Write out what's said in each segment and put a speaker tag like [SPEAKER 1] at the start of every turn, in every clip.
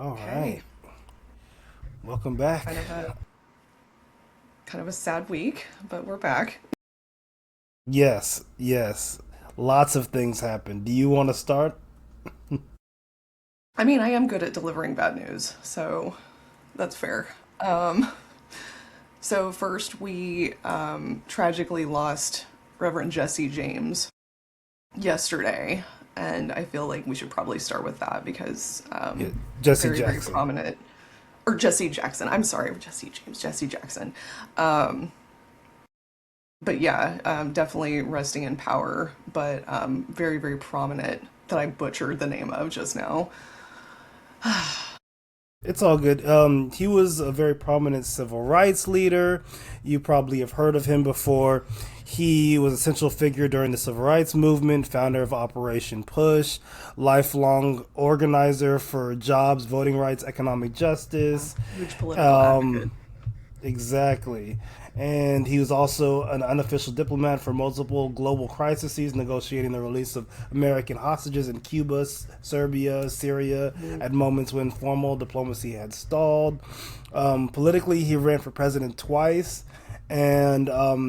[SPEAKER 1] All right.
[SPEAKER 2] Okay,
[SPEAKER 1] Welcome back.
[SPEAKER 2] kind of a sad week, but we're back.
[SPEAKER 1] Yes, yes. Lots of things happened. Do you want to start?
[SPEAKER 2] I mean, I am good at delivering bad news, so that's fair. Um, so first, we tragically lost Reverend Jesse James yesterday, and I feel like we should probably start with that because
[SPEAKER 1] Yeah, Jesse
[SPEAKER 2] very, very
[SPEAKER 1] Jackson.
[SPEAKER 2] prominent. Or Jesse Jackson. I'm sorry, Jesse James, Jesse Jackson. Um, but yeah, definitely resting in power, but very, very prominent that I butchered the name of just now.
[SPEAKER 1] It's all good. He was a very prominent civil rights leader. You probably have heard of him before. He was a central figure during the civil rights movement, founder of Operation Push, lifelong organizer for jobs, voting rights, economic justice.
[SPEAKER 2] Huge political advocate.
[SPEAKER 1] Um, Exactly. And he was also an unofficial diplomat for multiple global crises, negotiating the release of American hostages in Cuba, Serbia, Syria,
[SPEAKER 2] Mhm.
[SPEAKER 1] at moments when formal diplomacy had stalled. Politically, he ran for president twice, and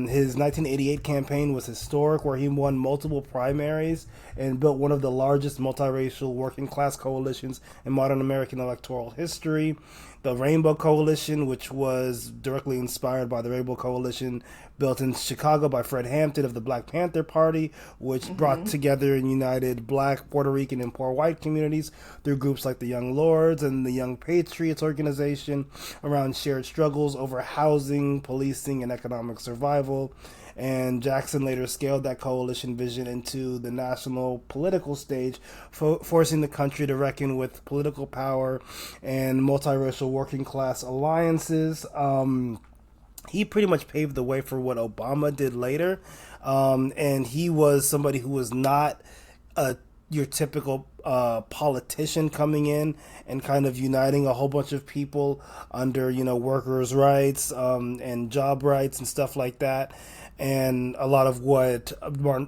[SPEAKER 1] his 1988 campaign was historic, where he won multiple primaries and built one of the largest multiracial working class coalitions in modern American electoral history. The Rainbow Coalition, which was directly inspired by the Rainbow Coalition built in Chicago by Fred Hampton of the Black Panther Party, which brought
[SPEAKER 2] Hmm.
[SPEAKER 1] together and united black, Puerto Rican, and poor white communities through groups like the Young Lords and the Young Patriots organization around shared struggles over housing, policing, and economic survival. And Jackson later scaled that coalition vision into the national political stage, forcing the country to reckon with political power and multiracial working class alliances. He pretty much paved the way for what Obama did later. And he was somebody who was not a your typical politician coming in and kind of uniting a whole bunch of people under workers' rights and job rights and stuff like that, and a lot of what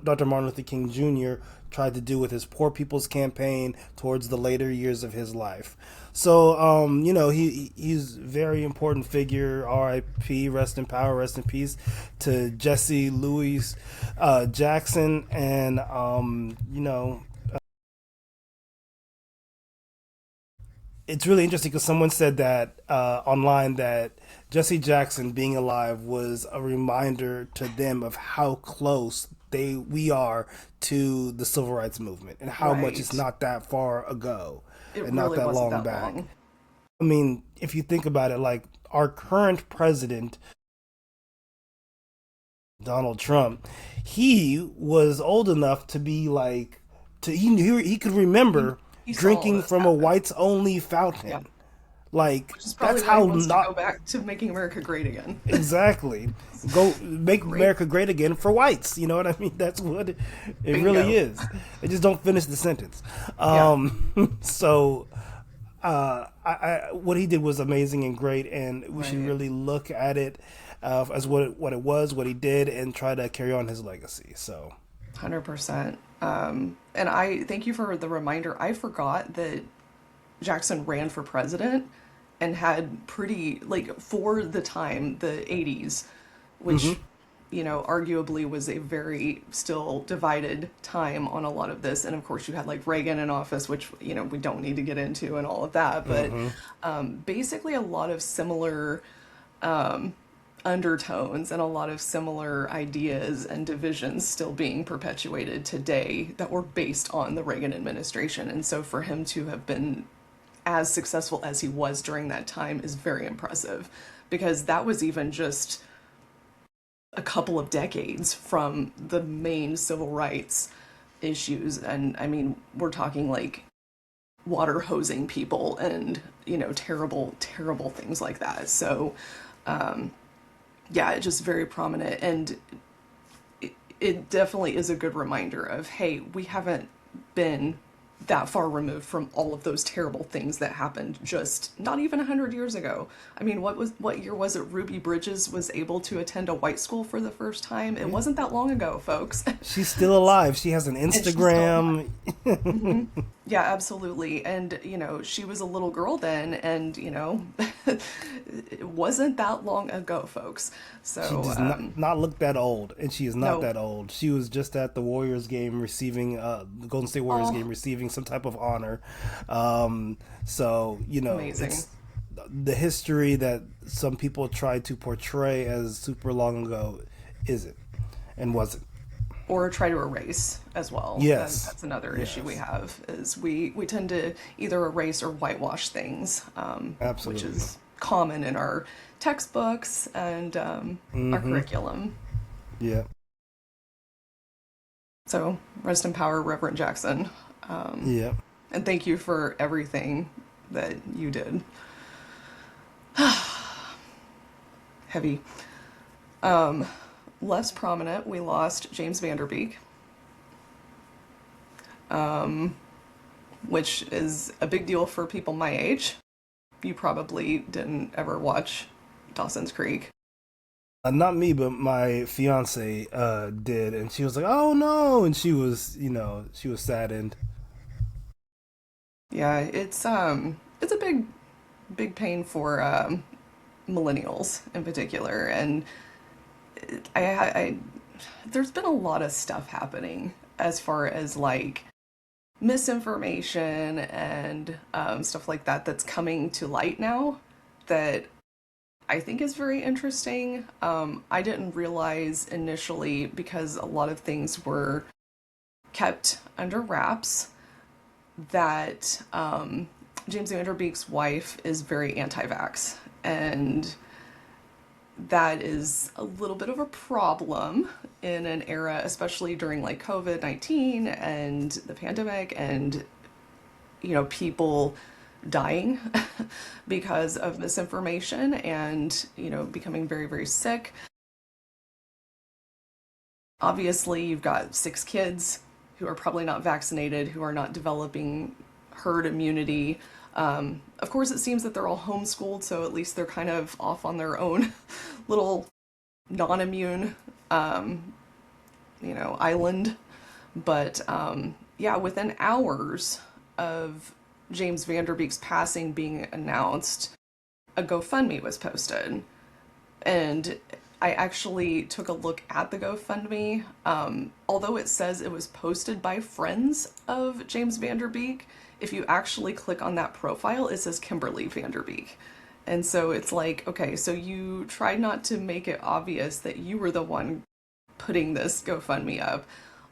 [SPEAKER 1] Dr. Martin Luther King Jr. tried to do with his Poor People's Campaign towards the later years of his life. So, he's a very important figure. R.I.P. Rest in power, rest in peace to Jesse Louis Jackson, and it's really interesting because someone said that online that Jesse Jackson being alive was a reminder to them of how close we are to the civil rights movement and how much it's
[SPEAKER 2] Right.
[SPEAKER 1] not that far ago
[SPEAKER 2] It
[SPEAKER 1] and not
[SPEAKER 2] really
[SPEAKER 1] that
[SPEAKER 2] wasn't
[SPEAKER 1] long
[SPEAKER 2] that
[SPEAKER 1] back.
[SPEAKER 2] long.
[SPEAKER 1] I mean, if you think about it, like our current president, Donald Trump, he was old enough to be like, he could
[SPEAKER 2] He,
[SPEAKER 1] remember
[SPEAKER 2] he saw all
[SPEAKER 1] drinking
[SPEAKER 2] this
[SPEAKER 1] from a
[SPEAKER 2] happen.
[SPEAKER 1] whites only
[SPEAKER 2] Yeah.
[SPEAKER 1] fountain. Like
[SPEAKER 2] Which is
[SPEAKER 1] that's
[SPEAKER 2] probably why he
[SPEAKER 1] how
[SPEAKER 2] wants to go
[SPEAKER 1] not
[SPEAKER 2] back to making America great again.
[SPEAKER 1] exactly go make
[SPEAKER 2] Great.
[SPEAKER 1] America great again for whites. You know what I mean? That's what it really
[SPEAKER 2] Bingo.
[SPEAKER 1] is. They just don't finish the sentence.
[SPEAKER 2] Yeah.
[SPEAKER 1] So what he did was amazing and great, and we should
[SPEAKER 2] Right.
[SPEAKER 1] really look at it as what it was, what he did, and try to carry on his legacy. So
[SPEAKER 2] 100%. And I thank you for the reminder. I forgot that Jackson ran for president and had pretty, like, for the time, the 80s, which, arguably was a very still divided time on a lot of this. And of course, you had like Reagan in office, which, we don't need to get into and all of that. But basically, a lot of similar undertones and a lot of similar ideas and divisions still being perpetuated today that were based on the Reagan administration. And so for him to have been as successful as he was during that time is very impressive because that was even just a couple of decades from the main civil rights issues. And I mean, we're talking like water hosing people and, terrible, terrible things like that. So, yeah, just very prominent. And it definitely is a good reminder of, hey, we haven't been that far removed from all of those terrible things that happened just not even 100 years ago. I mean, what year was it Ruby Bridges was able to attend a white school for the first time? It
[SPEAKER 1] yeah,
[SPEAKER 2] wasn't that long ago, folks.
[SPEAKER 1] she's still alive. She has an
[SPEAKER 2] And she's still alive.
[SPEAKER 1] Instagram.
[SPEAKER 2] Hmm. Yeah, absolutely. And, she was a little girl then, and, it wasn't that long ago, folks.
[SPEAKER 1] She
[SPEAKER 2] So,
[SPEAKER 1] does not look that old, and she is not
[SPEAKER 2] no.
[SPEAKER 1] that old. She was just at the Warriors game receiving the Golden State Warriors game
[SPEAKER 2] Oh,
[SPEAKER 1] receiving some type of honor. So
[SPEAKER 2] amazing.
[SPEAKER 1] it's the history that some people try to portray as super long ago isn't and wasn't.
[SPEAKER 2] Or try to erase as well. And
[SPEAKER 1] Yes,
[SPEAKER 2] that's another issue we
[SPEAKER 1] yes,
[SPEAKER 2] have is we tend to either erase or whitewash things, which
[SPEAKER 1] absolutely.
[SPEAKER 2] is common in our textbooks and our
[SPEAKER 1] Mm-hmm.
[SPEAKER 2] curriculum.
[SPEAKER 1] Yeah,
[SPEAKER 2] So rest in power, Reverend Jackson. Um,
[SPEAKER 1] yeah.
[SPEAKER 2] and thank you for everything that you did. Heavy. Less prominent, we lost James Van Der Beek, which is a big deal for people my age. You probably didn't ever watch Dawson's Creek.
[SPEAKER 1] Not me, but my fiance did, and she was like, "Oh no!" And she was saddened.
[SPEAKER 2] Yeah, it's a big pain for millennials in particular, and I there's been a lot of stuff happening as far as like misinformation and stuff like that that's coming to light now that I think is very interesting. I didn't realize initially because a lot of things were kept under wraps that James Van Der Beek's wife is very anti-vax, and that is a little bit of a problem in an era, especially during like COVID-19 and the pandemic, and people dying because of misinformation and becoming very very sick. Obviously, you've got 6 kids who are probably not vaccinated, who are not developing herd immunity. Of course, it seems that they're all homeschooled, so at least they're kind of off on their own little non-immune, island. But yeah, within hours of James Van Der Beek's passing being announced, a GoFundMe was posted, and I actually took a look at the GoFundMe. Although it says it was posted by friends of James Van Der Beek, if you actually click on that profile, it says Kimberly Van Der Beek. And so it's like, okay, so you tried not to make it obvious that you were the one putting this GoFundMe up.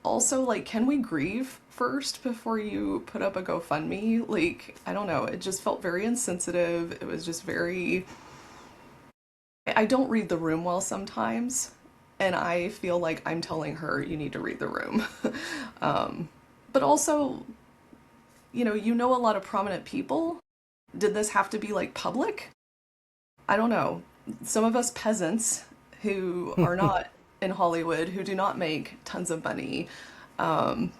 [SPEAKER 2] Also, like, can we grieve first before you put up a GoFundMe? Like, I don't know. It just felt very insensitive. It was just very I don't read the room well sometimes, and I feel like I'm telling her you need to read the room. But also, a lot of prominent people. Did this have to be like public? I don't know. Some of us peasants who are not in Hollywood, who do not make tons of money, um,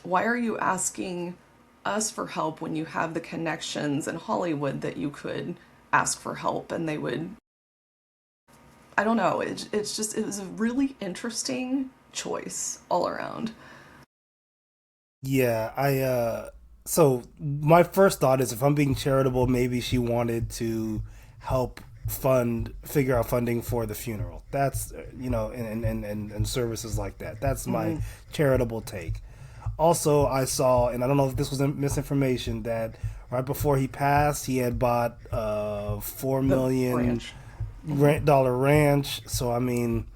[SPEAKER 2] why are you asking us for help when you have the connections in Hollywood that you could ask for help and they would I don't know. It was a really interesting choice all around.
[SPEAKER 1] Yeah, I so my first thought is if I'm being charitable, maybe she wanted to help figure out funding for the funeral. That's and services like that. That's my
[SPEAKER 2] Hmm.
[SPEAKER 1] charitable take. Also, I saw, and I don't know if this was misinformation, that right before he passed, he had bought four
[SPEAKER 2] The
[SPEAKER 1] million
[SPEAKER 2] ranch. Hmm.
[SPEAKER 1] dollar ranch. So I mean,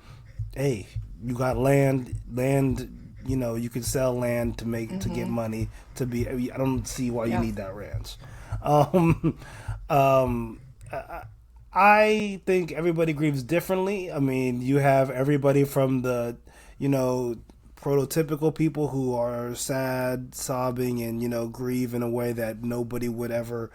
[SPEAKER 1] hey, you got land. You could sell land to get
[SPEAKER 2] Hmm.
[SPEAKER 1] money to be. I don't see why you
[SPEAKER 2] Yeah.
[SPEAKER 1] need that ranch. Um, um, I think everybody grieves differently. I mean, you have everybody from the, you know, prototypical people who are sad, sobbing, and, grieve in a way that nobody would ever,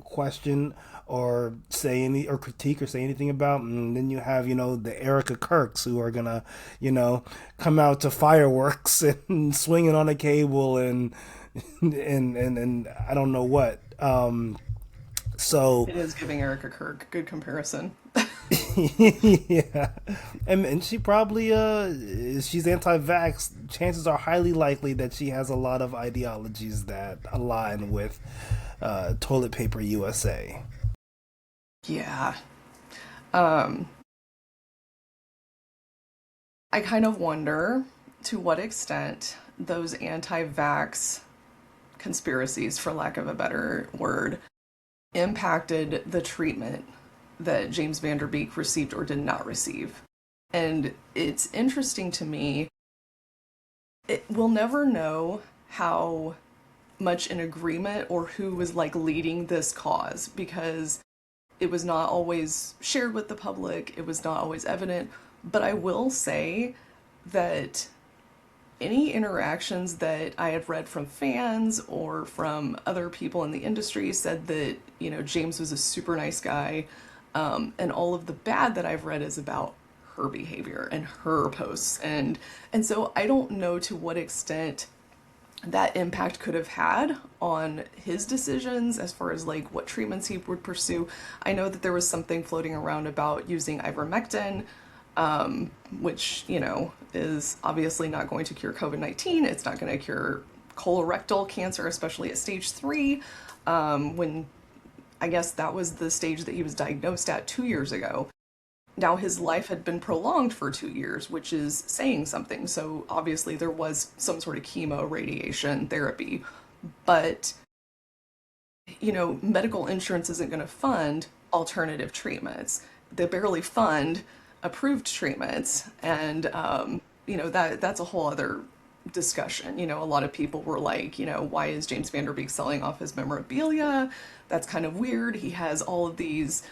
[SPEAKER 1] question or say any or critique or say anything about. And then you have, the Erica Kirks who are gonna, come out to fireworks and swinging on a cable and I don't know what. So
[SPEAKER 2] It is giving Erica Kirk. Good comparison.
[SPEAKER 1] Yeah, and she probably she's anti-vax. Chances are highly likely that she has a lot of ideologies that align with Toilet Paper USA.
[SPEAKER 2] Yeah. Um, I kind of wonder to what extent those anti vax conspiracies, for lack of a better word, impacted the treatment that James Van Der Beek received or did not receive. And it's interesting to me, we'll never know how much in agreement or who was like leading this cause because it was not always shared with the public, it was not always evident. But I will say that any interactions that I had read from fans or from other people in the industry said that, James was a super nice guy. And all of the bad that I've read is about her behavior and her posts. And so I don't know to what extent that impact could have had on his decisions as far as like what treatments he would pursue. I know that there was something floating around about using ivermectin, which, is obviously not going to cure COVID-19. It's not going to cure colorectal cancer, especially at stage 3, when I guess that was the stage that he was diagnosed at 2 years ago. Now his life had been prolonged for 2 years, which is saying something. So obviously there was some sort of chemo, radiation, therapy. But, medical insurance isn't going to fund alternative treatments. They barely fund approved treatments. And, that's a whole other discussion. A lot of people were like, why is James Van Der Beek selling off his memorabilia? That's kind of weird. He has all of these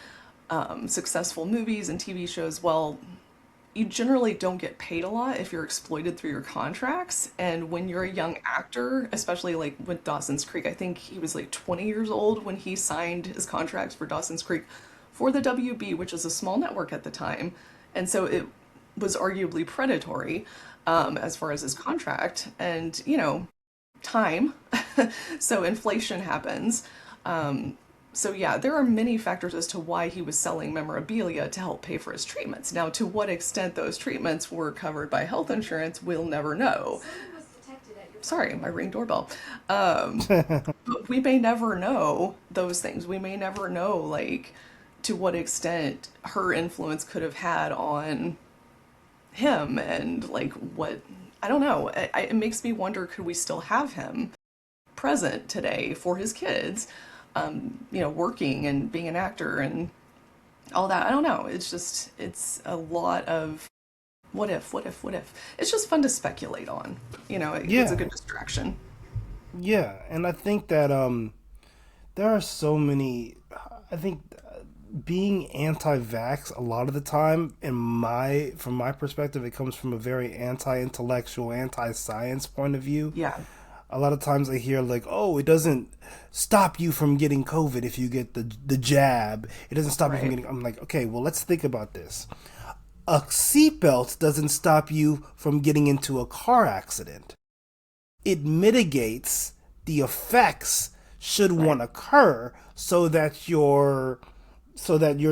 [SPEAKER 2] successful movies and TV shows. Well, you generally don't get paid a lot if you're exploited through your contracts. And when you're a young actor, especially like with Dawson's Creek, I think he was like 20 years old when he signed his contract for Dawson's Creek for the WB, which is a small network at the time. And so it was arguably predatory as far as his contract. And, time. So inflation happens. So yeah, there are many factors as to why he was selling memorabilia to help pay for his treatments. Now, to what extent those treatments were covered by health insurance, we'll never know. Sorry, my Ring doorbell. But we may never know those things. We may never know, like, to what extent her influence could have had on him and, like, what, I don't know. It makes me wonder, could we still have him present today for his kids? Working and being an actor and all that. I don't know. It's a lot of what if. It's just fun to speculate on. It's a
[SPEAKER 1] Yeah,
[SPEAKER 2] good distraction.
[SPEAKER 1] yeah, and I think that there are so many. I think being anti-vax a lot of the time, from my perspective, it comes from a very anti-intellectual, anti-science point of view.
[SPEAKER 2] Yeah,
[SPEAKER 1] A lot of times I hear like, "Oh, it doesn't stop you from getting COVID if you get the jab. It doesn't stop you from
[SPEAKER 2] right,
[SPEAKER 1] getting." I'm like, okay, well, let's think about this. A seatbelt doesn't stop you from getting into a car accident. It mitigates the effects should one
[SPEAKER 2] right.
[SPEAKER 1] occur so that you're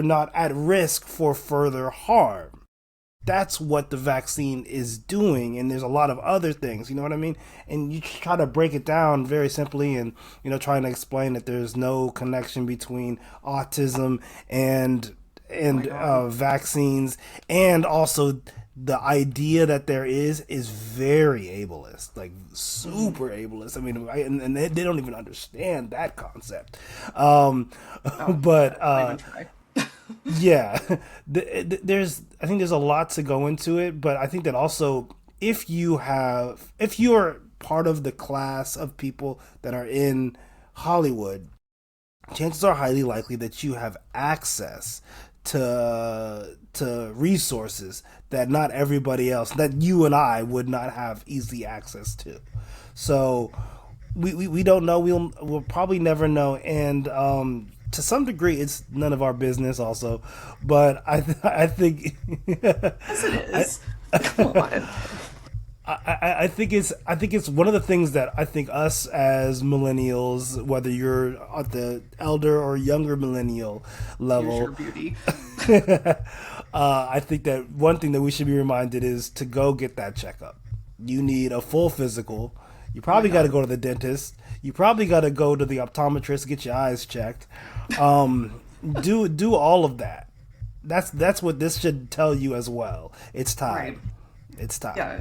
[SPEAKER 1] not at risk for further harm. That's what the vaccine is doing, and there's a lot of other things, you know what I mean? And you try to break it down very simply, and trying to explain that there's no connection between autism and
[SPEAKER 2] Oh my God.
[SPEAKER 1] vaccines, and also the idea that there is very ableist, like
[SPEAKER 2] Hmm.
[SPEAKER 1] super ableist. I mean, and they don't even understand that concept. um
[SPEAKER 2] Oh yeah,
[SPEAKER 1] but
[SPEAKER 2] don't even try.
[SPEAKER 1] yeah, I think there's a lot to go into it, but I think that also if you are part of the class of people that are in Hollywood, chances are highly likely that you have access to resources that not everybody else, that you and I would not have easy access to. So we don't know. We'll probably never know, and to some degree, it's none of our business. Also, but I think
[SPEAKER 2] Yes, it
[SPEAKER 1] I.
[SPEAKER 2] is. Come on.
[SPEAKER 1] I think it's one of the things that I think us as millennials, whether you're at the elder or younger millennial
[SPEAKER 2] Here's
[SPEAKER 1] level,
[SPEAKER 2] your beauty.
[SPEAKER 1] I think that one thing that we should be reminded is to go get that checkup. You need a full physical. You
[SPEAKER 2] Oh my
[SPEAKER 1] probably got to
[SPEAKER 2] God.
[SPEAKER 1] go to the dentist. You probably got to go to the optometrist, get your eyes checked. Um, do all of that. That's what this should tell you as well. It's
[SPEAKER 2] Right.
[SPEAKER 1] time. It's time.
[SPEAKER 2] Yeah.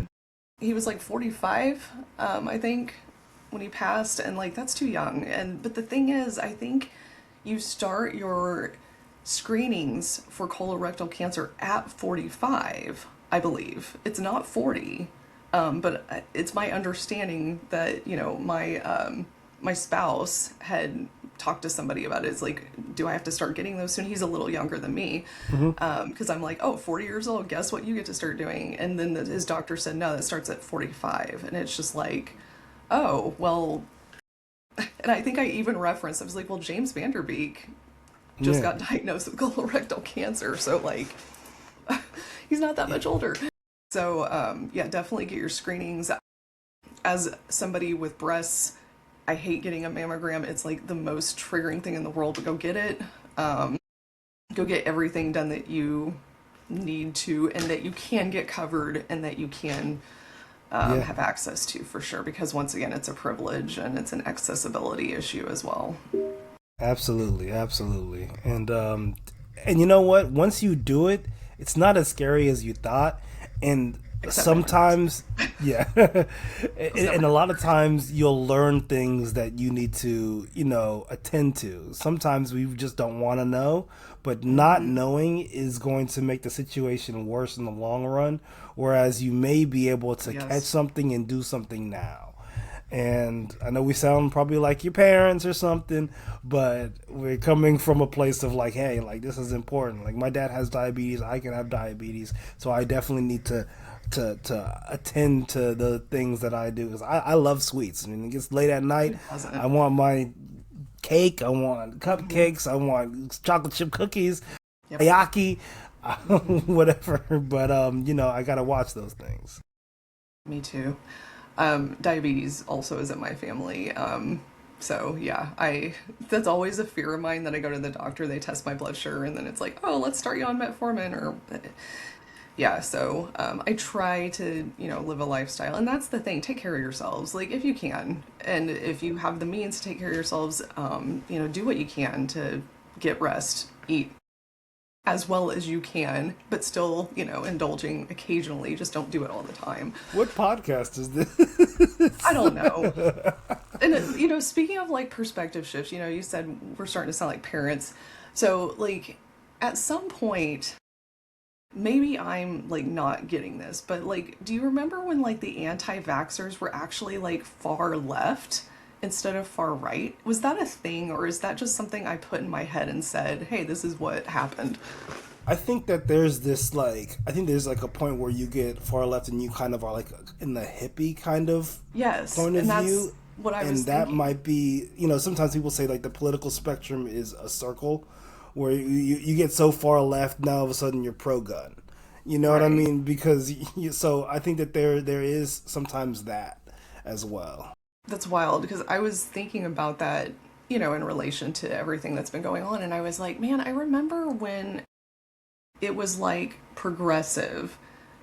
[SPEAKER 2] He was like 45, I think, when he passed, and like that's too young. And but the thing is, I think you start your screenings for colorectal cancer at 45, I believe. It's not 40. But it's my understanding that, my spouse had talked to somebody about it. It's like, do I have to start getting those soon? He's a little younger than me. Because I'm like, oh, 40 years old, guess what you get to start doing? And then his doctor said, no, that starts at 45. And it's just like, oh, well, and I think I even referenced, I was like, well, James Van Der Beek just
[SPEAKER 1] Yeah.
[SPEAKER 2] got diagnosed with colorectal cancer. So, like, he's not that much older. So, yeah, definitely get your screenings. As somebody with breasts, I hate getting a mammogram. It's like the most triggering thing in the world, but go get it. Go get everything done that you need to and that you can get covered and that you can
[SPEAKER 1] Yeah.
[SPEAKER 2] have access to for sure. Because once again, it's a privilege and it's an accessibility issue as well.
[SPEAKER 1] Absolutely, absolutely. And you know what? Once you do it, it's not as scary as you thought. And
[SPEAKER 2] Except my nurse.
[SPEAKER 1] sometimes, yeah.
[SPEAKER 2] It was never
[SPEAKER 1] And a lot of times you'll learn things that you need to, attend to. Sometimes we just don't want to know, but not
[SPEAKER 2] mm-hmm.
[SPEAKER 1] knowing is going to make the situation worse in the long run, whereas you may be able to catch
[SPEAKER 2] Yes.
[SPEAKER 1] something and do something now. And I know we sound probably like your parents or something, but we're coming from a place of like, hey, like this is important. Like my dad has diabetes, I can have diabetes, so I definitely need to attend to the things that I do because I love sweets. I mean, it gets late at night,
[SPEAKER 2] Who
[SPEAKER 1] I
[SPEAKER 2] doesn't?
[SPEAKER 1] want my cake, I want
[SPEAKER 2] Mm-hmm.
[SPEAKER 1] cupcakes, I want chocolate chip cookies,
[SPEAKER 2] Yep.
[SPEAKER 1] ayaki,
[SPEAKER 2] Mm-hmm.
[SPEAKER 1] whatever. But I gotta watch those things.
[SPEAKER 2] Me too. Diabetes also is in my family. So yeah, I that's always a fear of mine that I go to the doctor, they test my blood sugar, and then it's like, oh, let's start you on metformin or yeah. So I try to live a lifestyle, and that's the thing. Take care of yourselves, like if you can, and if you have the means to take care of yourselves, do what you can to get rest, eat as well as you can, but still, indulging occasionally. Just don't do it all the time.
[SPEAKER 1] What podcast is this?
[SPEAKER 2] I don't know. And speaking of like perspective shifts, you said we're starting to sound like parents. So like at some point, maybe I'm like not getting this, but like, do you remember when like the anti-vaxxers were actually like far left instead of far right? Was that a thing, or is that just something I put in my head and said, hey, this is what happened?
[SPEAKER 1] I think that there's this like I think there's like a point where you get far left and you kind of are like in the hippie kind of
[SPEAKER 2] Yes,
[SPEAKER 1] point of
[SPEAKER 2] and that's
[SPEAKER 1] view,
[SPEAKER 2] what I was
[SPEAKER 1] and that
[SPEAKER 2] thinking.
[SPEAKER 1] might be sometimes people say like the political spectrum is a circle where you get so far left now all of a sudden you're pro gun. You know what I
[SPEAKER 2] Right.
[SPEAKER 1] mean? Because so I think that there is sometimes that as well.
[SPEAKER 2] That's wild because I was thinking about that, in relation to everything that's been going on. And I was like, man, I remember when it was like progressive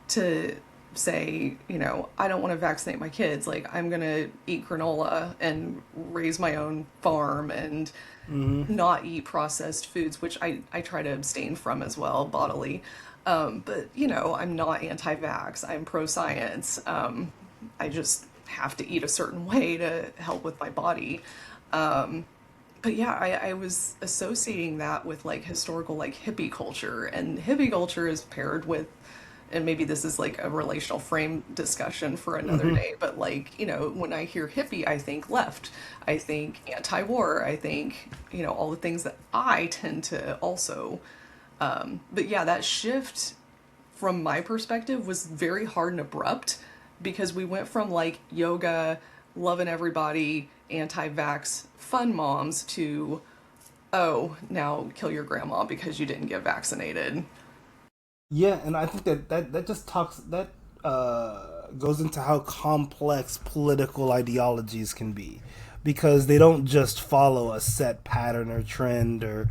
[SPEAKER 2] to say, I don't want to vaccinate my kids. Like, I'm going to eat granola and raise my own farm and
[SPEAKER 1] Hmm.
[SPEAKER 2] not eat processed foods, which I try to abstain from as well, bodily. But, I'm not anti vax, I'm pro science. I just have to eat a certain way to help with my body. But yeah, I was associating that with like historical like hippie culture, and hippie culture is paired with, and maybe this is like a relational frame discussion for another
[SPEAKER 1] Hmm.
[SPEAKER 2] day, but like, when I hear hippie, I think left, I think anti-war, I think, all the things that I tend to also, but yeah, that shift from my perspective was very hard and abrupt because we went from like yoga, loving everybody, anti-vax, fun moms to, oh, now kill your grandma because you didn't get vaccinated.
[SPEAKER 1] Yeah, and I think that just talks that goes into how complex political ideologies can be, because they don't just follow a set pattern or trend or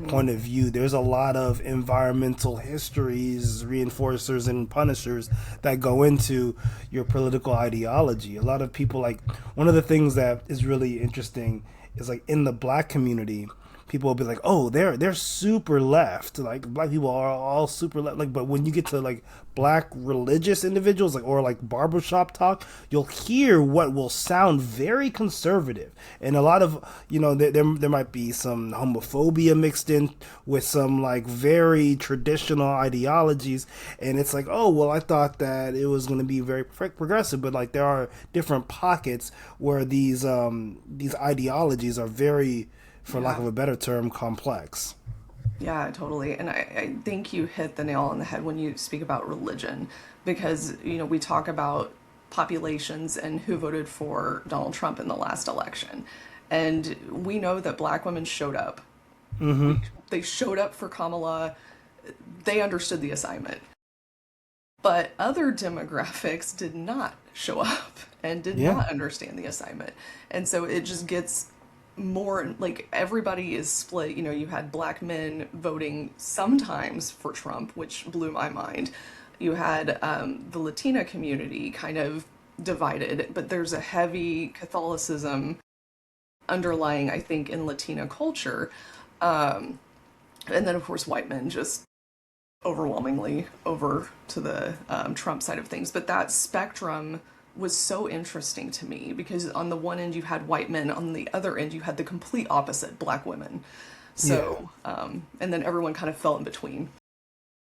[SPEAKER 1] point of view. There's a lot of environmental histories, reinforcers, and punishers that go into your political ideology. A lot of people, like, one of the things that is really interesting is, like, in the black community, people will be like, "Oh, they're super left. Like, black people are all super left." Like, but when you get to, like, black religious individuals, like, or like barbershop talk, you'll hear what will sound very conservative, and a lot of, there might be some homophobia mixed in with some, like, very traditional ideologies, and it's like, oh well, I thought that it was going to be very progressive, but, like, there are different pockets where these ideologies are very, for lack of a better term, complex.
[SPEAKER 2] Yeah, totally. And I think you hit the nail on the head when you speak about religion, because, we talk about populations and who voted for Donald Trump in the last election. And we know that black women showed up. They showed up for Kamala. They understood the assignment. But other demographics did not show up and did
[SPEAKER 1] Yeah.
[SPEAKER 2] not understand the assignment. And so it just gets more like everybody is split. You had black men voting sometimes for Trump, which blew my mind. You had the Latina community kind of divided, but there's a heavy Catholicism underlying, I think, in Latina culture. And then, of course, white men just overwhelmingly over to the Trump side of things. But that spectrum was so interesting to me because on the one end you had white men, on the other end you had the complete opposite, black women. So, and then everyone kind of fell in between.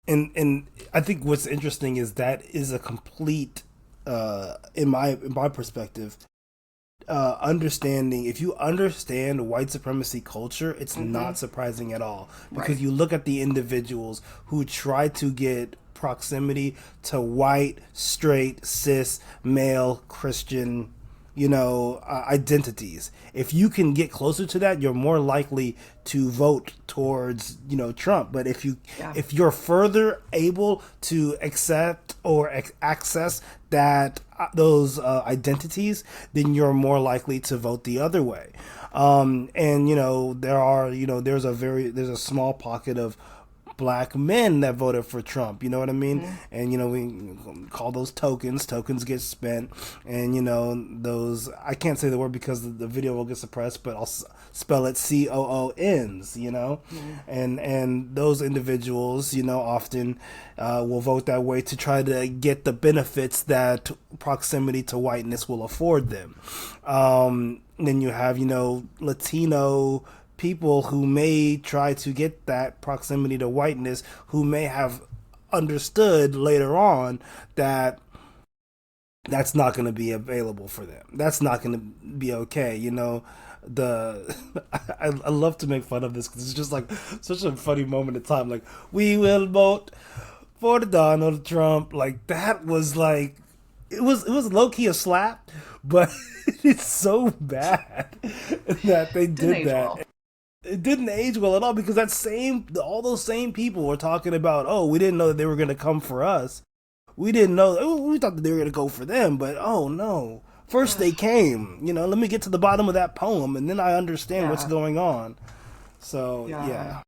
[SPEAKER 1] And I think what's interesting is that is a complete, in my perspective, understanding. If you understand white supremacy culture, it's not surprising at all, because
[SPEAKER 2] Right.
[SPEAKER 1] you look at the individuals who try to get proximity to white, straight, cis, male, Christian, identities. If you can get closer to that, you're more likely to vote towards, Trump. But
[SPEAKER 2] Yeah.
[SPEAKER 1] if you're further able to accept or access that those identities, then you're more likely to vote the other way. And there's a small pocket of black men that voted for Trump. You know what I mean? And we call those tokens. Tokens get spent, and those, I can't say the word because the video will get suppressed, but I'll spell it COONs. And those individuals, often will vote that way to try to get the benefits that proximity to whiteness will afford them. Then you have Latino people who may try to get that proximity to whiteness, who may have understood later on that that's not going to be available for them. That's not going to be okay. The I love to make fun of this because it's just like such a funny moment in time. Like, we will vote for Donald Trump. Like, that was like, it was low key a slap, but it's so bad that they
[SPEAKER 2] Didn't
[SPEAKER 1] did
[SPEAKER 2] age
[SPEAKER 1] that.
[SPEAKER 2] well.
[SPEAKER 1] It didn't age well at all, because all those same people were talking about, oh, we didn't know that they were going to come for us. We didn't know. We thought that they were going to go for them, but oh no. First they came. Let me get to the bottom of that poem, and then I understand what's
[SPEAKER 2] Yeah.
[SPEAKER 1] going on. So
[SPEAKER 2] Yeah.
[SPEAKER 1] yeah.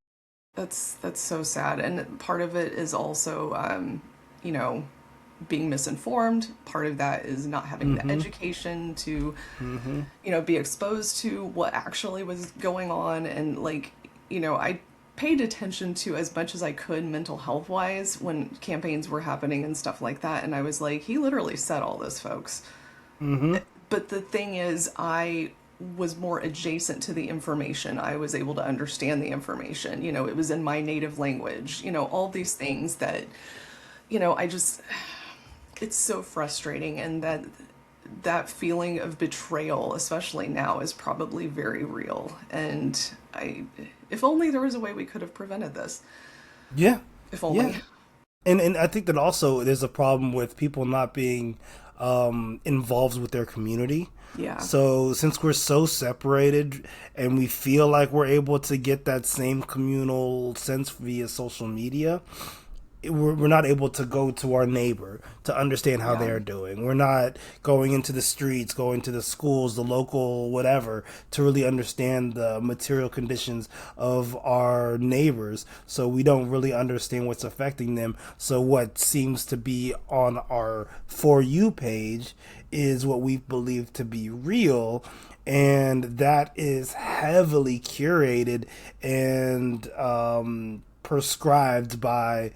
[SPEAKER 2] That's so sad. And part of it is also, you know, being misinformed. Part of that is not having the education to, be exposed to what actually was going on. And like, I paid attention to as much as I could mental health wise when campaigns were happening and stuff like that. And I was like, he literally said all this, folks. But the thing is, I was more adjacent to the information. I was able to understand the information. It was in my native language, all these things that, I just, it's so frustrating. And that feeling of betrayal, especially now, is probably very real. And if only there was a way we could have prevented this.
[SPEAKER 1] Yeah.
[SPEAKER 2] If only.
[SPEAKER 1] Yeah. And I think that also there's a problem with people not being involved with their community.
[SPEAKER 2] Yeah.
[SPEAKER 1] So since we're so separated and we feel like we're able to get that same communal sense via social media, we're not able to go to our neighbor to understand how
[SPEAKER 2] Yeah.
[SPEAKER 1] they're doing. We're not going into the streets, going to the schools, the local whatever, to really understand the material conditions of our neighbors. So we don't really understand what's affecting them. So what seems to be on our For You page is what we believe to be real, and that is heavily curated and prescribed by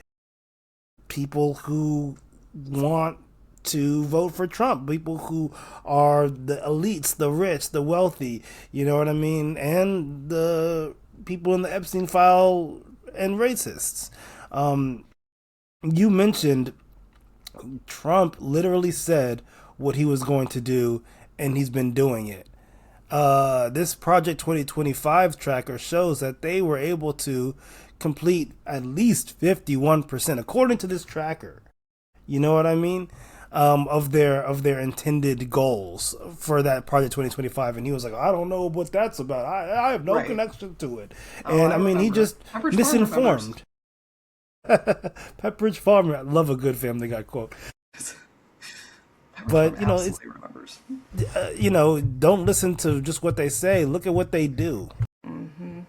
[SPEAKER 1] people who want to vote for Trump, people who are the elites, the rich, the wealthy, you know what I mean, and the people in the Epstein file and racists. Um, you mentioned Trump literally said what he was going to do, and he's been doing it. This Project 2025 tracker shows that they were able to complete at least 51%, according to this tracker. You know what I mean? Of their intended goals for that Project 2025, and he was like, I don't know what that's about. I have no
[SPEAKER 2] Right.
[SPEAKER 1] connection to it,
[SPEAKER 2] Oh,
[SPEAKER 1] and
[SPEAKER 2] I
[SPEAKER 1] I mean he
[SPEAKER 2] remember.
[SPEAKER 1] just
[SPEAKER 2] Pepperidge Farm remembers.
[SPEAKER 1] misinformed. Pepperidge Farm, I love a good Family Guy quote,
[SPEAKER 2] Pepperidge Farm
[SPEAKER 1] but
[SPEAKER 2] absolutely remembers.
[SPEAKER 1] don't listen to just what they say. Look at what they do.
[SPEAKER 2] Hmm.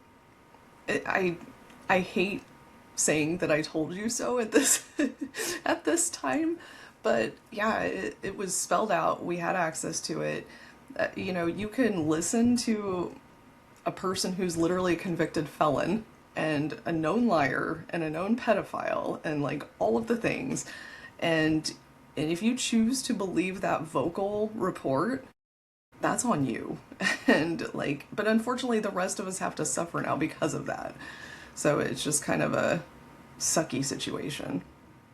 [SPEAKER 2] I hate saying that I told you so at this at this time, but yeah, it was spelled out. We had access to it. You can listen to a person who's literally a convicted felon and a known liar and a known pedophile and like all of the things, and if you choose to believe that vocal report, that's on you. And like, but unfortunately the rest of us have to suffer now because of that. So it's just kind of a sucky situation.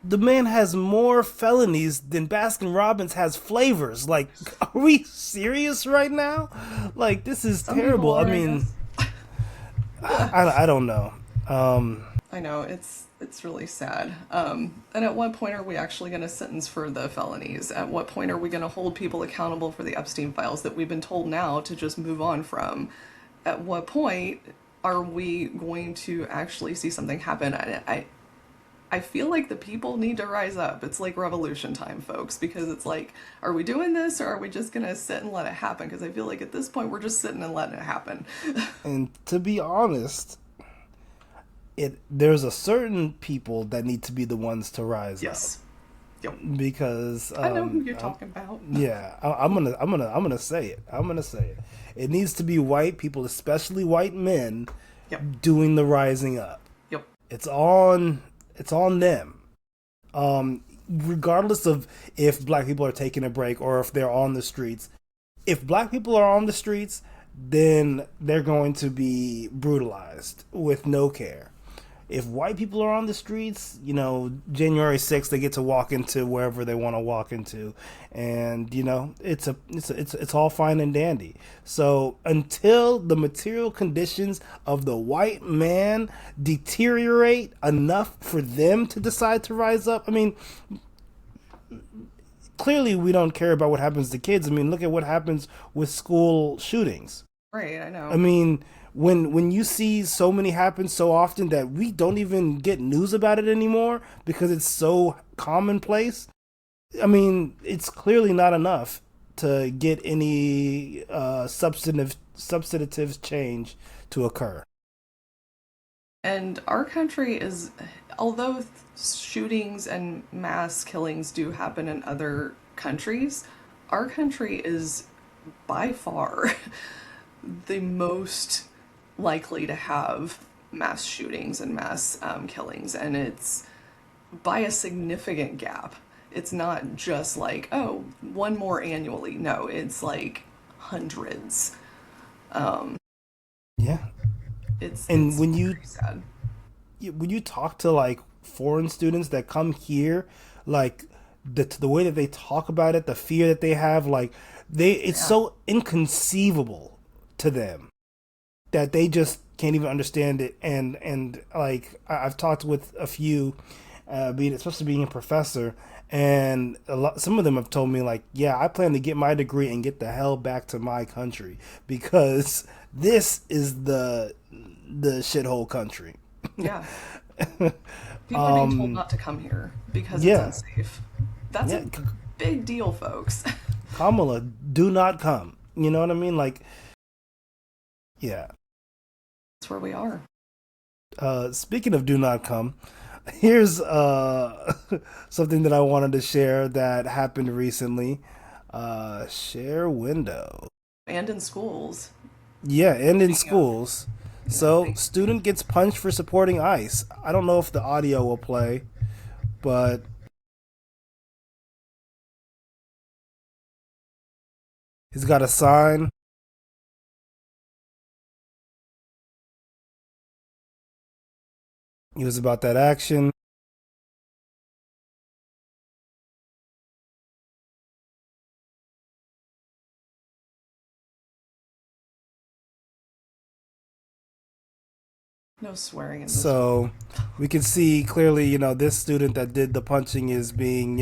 [SPEAKER 1] The man has more felonies than Baskin Robbins has flavors. Like, are we serious right now? Like, this is
[SPEAKER 2] Some people
[SPEAKER 1] terrible. I
[SPEAKER 2] are, I
[SPEAKER 1] mean,
[SPEAKER 2] guess. Yeah,
[SPEAKER 1] I don't know.
[SPEAKER 2] I know it's really sad. And at what point are we actually going to sentence for the felonies? At what point are we going to hold people accountable for the Epstein files that we've been told now to just move on from? At what point are we going to actually see something happen? I feel like the people need to rise up. It's like revolution time, folks, because it's like, are we doing this or are we just going to sit and let it happen? Because I feel like at this point we're just sitting and letting it happen.
[SPEAKER 1] And to be honest, there's a certain people that need to be the ones to rise up
[SPEAKER 2] Yes. Yep.
[SPEAKER 1] because
[SPEAKER 2] I know who you're talking about.
[SPEAKER 1] yeah, I'm gonna say it. I'm gonna say it. It needs to be white people, especially white men,
[SPEAKER 2] Yep.
[SPEAKER 1] doing the rising up.
[SPEAKER 2] Yep.
[SPEAKER 1] It's on them. Regardless of if black people are taking a break or if they're on the streets. If black people are on the streets, then they're going to be brutalized with no care. If white people are on the streets, January 6th they get to walk into wherever they want to walk into, and it's all fine and dandy. So until the material conditions of the white man deteriorate enough for them to decide to rise up, I mean, clearly we don't care about what happens to kids. I mean, look at what happens with school shootings.
[SPEAKER 2] Right, I
[SPEAKER 1] I
[SPEAKER 2] know.
[SPEAKER 1] mean, when you see so many happen so often that we don't even get news about it anymore because it's so commonplace. I mean, it's clearly not enough to get any substantive change to occur.
[SPEAKER 2] And our country is, although shootings and mass killings do happen in other countries, our country is by far the most likely to have mass shootings and mass killings. And it's by a significant gap. It's not just like, oh, one more annually. No, it's like hundreds.
[SPEAKER 1] Yeah, and
[SPEAKER 2] It's
[SPEAKER 1] when you
[SPEAKER 2] pretty sad.
[SPEAKER 1] when you talk to like foreign students that come here, like the way that they talk about it, the fear that they have, like it's
[SPEAKER 2] Yeah.
[SPEAKER 1] so inconceivable to them that they just can't even understand it. And like I've talked with a few, being especially being a professor, and some of them have told me like, yeah, I plan to get my degree and get the hell back to my country because this is the shithole country.
[SPEAKER 2] Yeah. People are being told not to come here because it's
[SPEAKER 1] Yeah,
[SPEAKER 2] unsafe. That's
[SPEAKER 1] yeah,
[SPEAKER 2] a big deal, folks.
[SPEAKER 1] Kamala, do not come. You know what I mean? Like, yeah.
[SPEAKER 2] That's where we are.
[SPEAKER 1] Speaking of do not come, here's something that I wanted to share that happened recently. Share window.
[SPEAKER 2] And in schools.
[SPEAKER 1] Yeah, and in
[SPEAKER 2] Speaking of,
[SPEAKER 1] schools. So, student gets punched for supporting ICE. I don't know if the audio will play, but he's got a sign. He was about that action.
[SPEAKER 2] no swearing in this room.
[SPEAKER 1] So we can see clearly, this student that did the punching is being,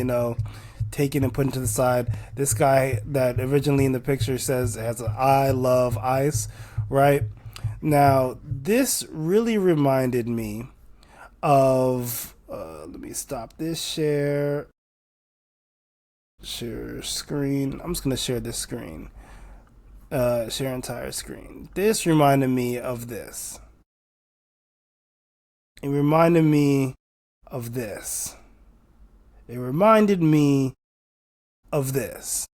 [SPEAKER 1] taken and put to the side. This guy that originally in the picture says has a I love ice, right? Now, this really reminded me of, let me stop this share screen. I'm just going to share this screen, share entire screen. This reminded me of this. It reminded me of this. It reminded me of this.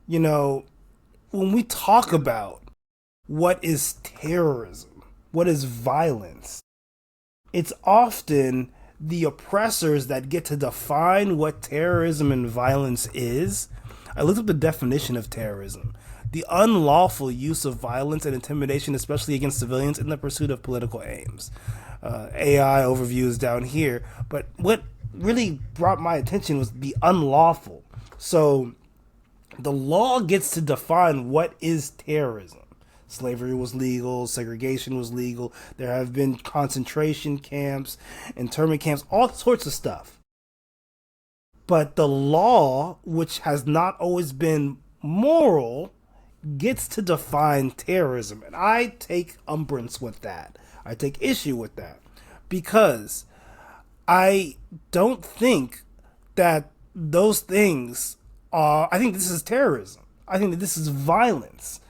[SPEAKER 1] When we talk about what is terrorism, what is violence, it's often the oppressors that get to define what terrorism and violence is. I looked up the definition of terrorism: the unlawful use of violence and intimidation, especially against civilians, in the pursuit of political aims. AI overview is down here, but what really brought my attention was the unlawful. So the law gets to define what is terrorism. Slavery was legal, segregation was legal, there have been concentration camps, internment camps, all sorts of stuff. But the law, which has not always been moral, gets to define terrorism. And I take umbrance with that. I take issue with that. Because I don't think that those things are. I think this is terrorism. I think that this is violence.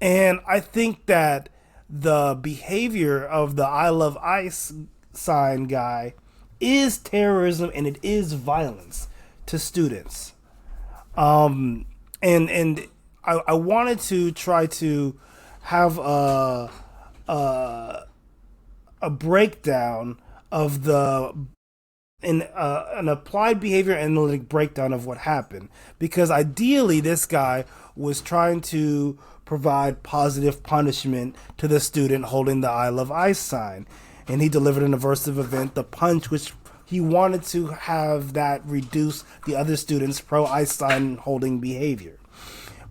[SPEAKER 1] And I think that the behavior of the I Love ICE sign guy is terrorism and it is violence to students. And I wanted to try to have a breakdown of an applied behavior analytic breakdown of what happened, because ideally this guy was trying to provide positive punishment to the student holding the I Love ICE sign, and he delivered an aversive event, the punch, which he wanted to have that reduce the other students' pro ICE sign holding behavior.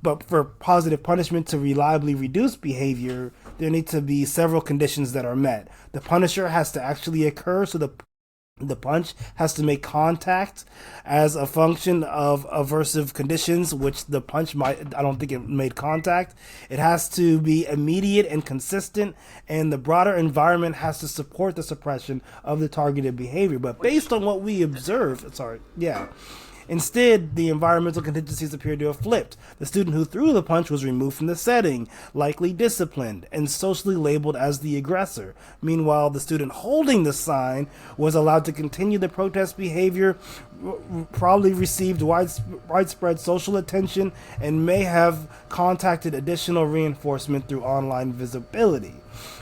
[SPEAKER 1] But for positive punishment to reliably reduce behavior, there need to be several conditions that are met. The punisher has to actually occur, so the punch has to make contact as a function of aversive conditions, which the punch might, I don't think it made contact. It has to be immediate and consistent, and the broader environment has to support the suppression of the targeted behavior. But based on what we observed, instead, the environmental contingencies appear to have flipped. The student who threw the punch was removed from the setting, likely disciplined, and socially labeled as the aggressor. Meanwhile, the student holding the sign was allowed to continue the protest behavior, probably received widespread social attention, and may have contacted additional reinforcement through online visibility.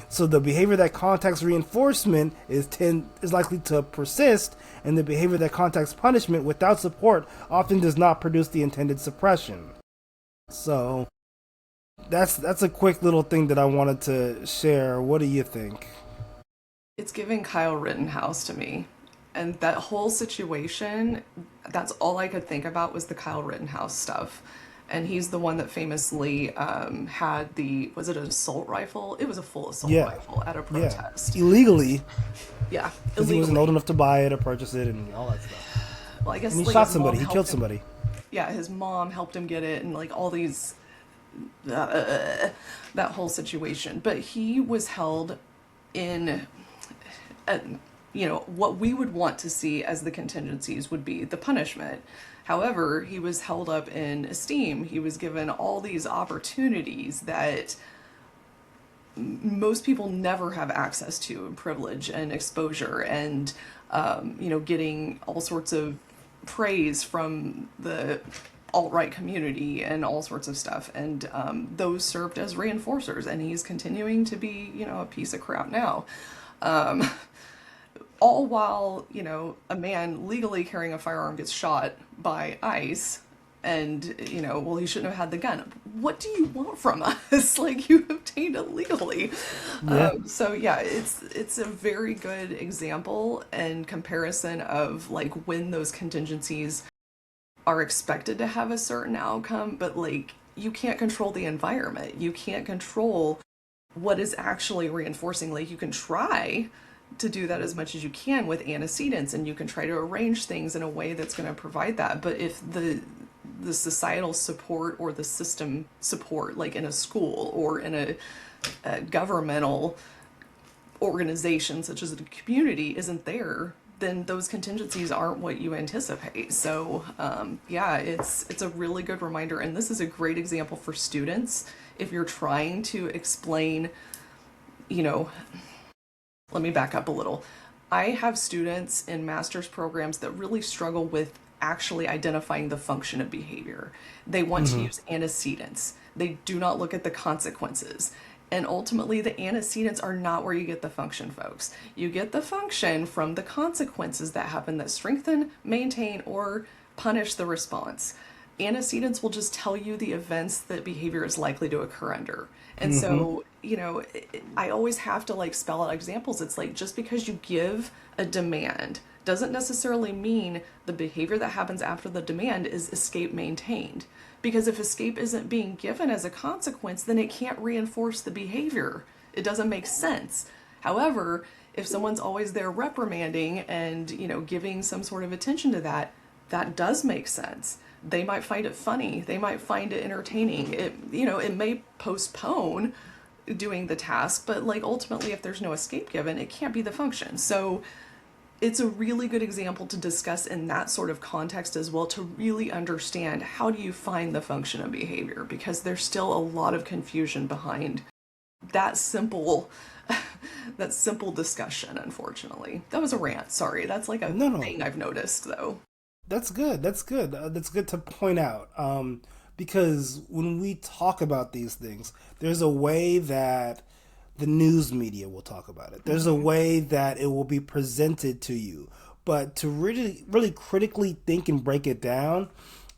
[SPEAKER 1] So the behavior that contacts reinforcement is likely to persist, and the behavior that contacts punishment without support often does not produce the intended suppression. So that's a quick little thing that I wanted to share. What do you think?
[SPEAKER 2] It's giving Kyle Rittenhouse to me. And that whole situation, that's all I could think about was the Kyle Rittenhouse stuff. And he's the one that famously had was it an assault rifle? It was a full assault rifle at a protest.
[SPEAKER 1] Illegally.
[SPEAKER 2] Yeah,
[SPEAKER 1] because he wasn't old enough to buy it or purchase it and all that stuff.
[SPEAKER 2] Well, I guess
[SPEAKER 1] and he shot somebody. He killed somebody.
[SPEAKER 2] Yeah, his mom helped him get it, and all these, that whole situation. But he was held in what we would want to see as the contingencies would be the punishment. However, he was held up in esteem. He was given all these opportunities that most people never have access to, privilege and exposure, and getting all sorts of praise from the alt-right community and all sorts of stuff, and those served as reinforcers, and he's continuing to be a piece of crap now, all while a man legally carrying a firearm gets shot by ICE, and well, he shouldn't have had the gun. What do you want from us? Like, you obtained it legally.
[SPEAKER 1] Yeah.
[SPEAKER 2] So yeah, it's a very good example and comparison of like when those contingencies are expected to have a certain outcome, but like, you can't control the environment. You can't control what is actually reinforcing. Like, you can try to do that as much as you can with antecedents, and you can try to arrange things in a way that's going to provide that. But if the societal support or the system support, like in a school or in a governmental organization such as a community, isn't there, then those contingencies aren't what you anticipate. So yeah, it's a really good reminder, and this is a great example for students if you're trying to explain, let me back up a little. I have students in master's programs that really struggle with actually identifying the function of behavior. They want to use antecedents. They do not look at the consequences. And ultimately, the antecedents are not where you get the function, folks. You get the function from the consequences that happen that strengthen, maintain, or punish the response. Antecedents will just tell you the events that behavior is likely to occur under. And so, I always have to like spell out examples. It's like, just because you give a demand doesn't necessarily mean the behavior that happens after the demand is escape maintained. Because if escape isn't being given as a consequence, then it can't reinforce the behavior. It doesn't make sense. However, if someone's always there reprimanding and, giving some sort of attention to that, that does make sense. They might find it funny. They might find it entertaining. It may postpone doing the task, but like, ultimately, if there's no escape given, it can't be the function. So it's a really good example to discuss in that sort of context as well, to really understand how do you find the function of behavior, because there's still a lot of confusion behind that simple that simple discussion. Unfortunately, that was a rant. Sorry, that's like a
[SPEAKER 1] No.
[SPEAKER 2] thing I've noticed though.
[SPEAKER 1] That's good. That's good. That's good to point out. Because when we talk about these things, there's a way that the news media will talk about it. There's a way that it will be presented to you. But to really, really critically think and break it down,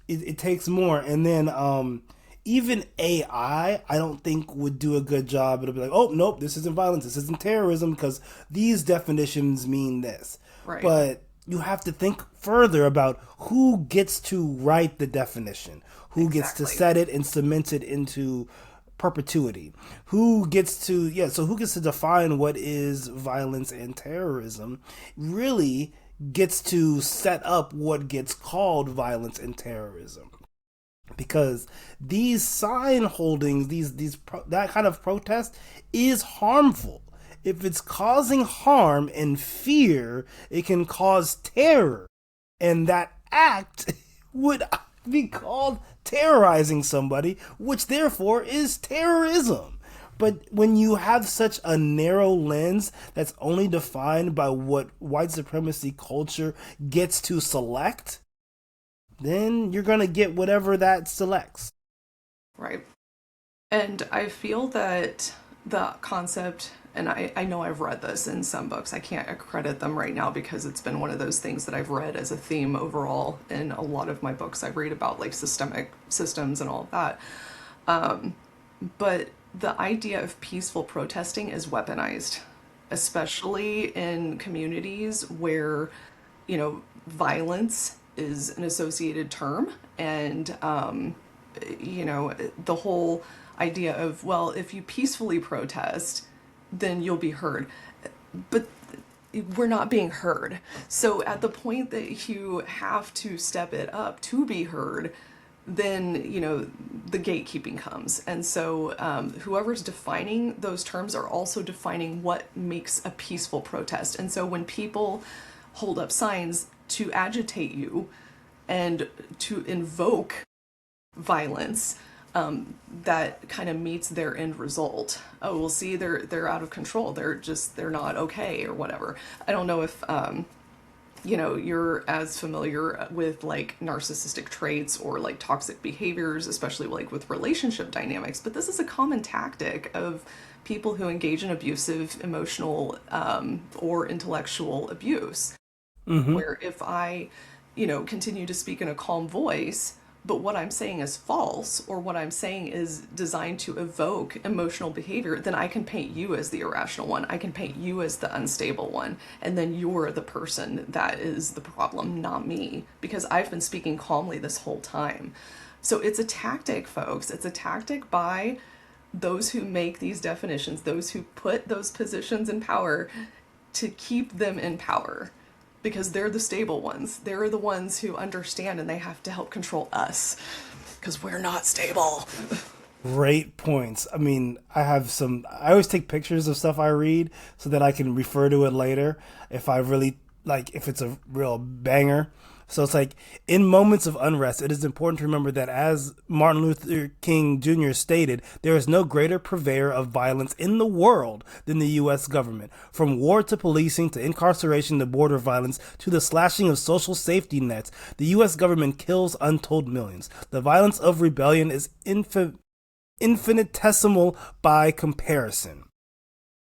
[SPEAKER 1] it takes more. And then even I don't think would do a good job. It'll be like, oh, nope, this isn't violence. This isn't terrorism because these definitions mean this.
[SPEAKER 2] Right.
[SPEAKER 1] But you have to think further about who gets to write the definition, who gets to set it and cement it into perpetuity, who gets to who gets to define what is violence and terrorism, really gets to set up what gets called violence and terrorism. Because these sign holdings, that kind of protest is harmful. If it's causing harm and fear, it can cause terror. And that act would be called terrorizing somebody, which therefore is terrorism. But when you have such a narrow lens that's only defined by what white supremacy culture gets to select, then you're going to get whatever that selects.
[SPEAKER 2] Right. And I feel that the concept, and I know I've read this in some books, I can't accredit them right now because it's been one of those things that I've read as a theme overall in a lot of my books. I read about like systemic systems and all of that. But the idea of peaceful protesting is weaponized, especially in communities where, violence is an associated term, and the whole idea of, well, if you peacefully protest, then you'll be heard. But we're not being heard. So at the point that you have to step it up to be heard, then, the gatekeeping comes. And so whoever's defining those terms are also defining what makes a peaceful protest. And so when people hold up signs to agitate you and to invoke violence, that kind of meets their end result. Oh, well, see, they're out of control. They're not okay or whatever. I don't know if you're as familiar with like narcissistic traits or like toxic behaviors, especially like with relationship dynamics, but this is a common tactic of people who engage in abusive emotional or intellectual abuse. Where if I, continue to speak in a calm voice, but what I'm saying is false, or what I'm saying is designed to evoke emotional behavior, then I can paint you as the irrational one. I can paint you as the unstable one. And then you're the person that is the problem, not me, because I've been speaking calmly this whole time. So it's a tactic, folks. It's a tactic by those who make these definitions, those who put those positions in power to keep them in power. Because they're the stable ones. They're the ones who understand, and they have to help control us because we're not stable.
[SPEAKER 1] Great points. I mean, I always take pictures of stuff I read so that I can refer to it later if I really, like, if it's a real banger. So it's like, in moments of unrest, it is important to remember that, as Martin Luther King Jr. stated, there is no greater purveyor of violence in the world than the U.S. government. From war to policing to incarceration to border violence to the slashing of social safety nets, the U.S. government kills untold millions. The violence of rebellion is infinitesimal by comparison.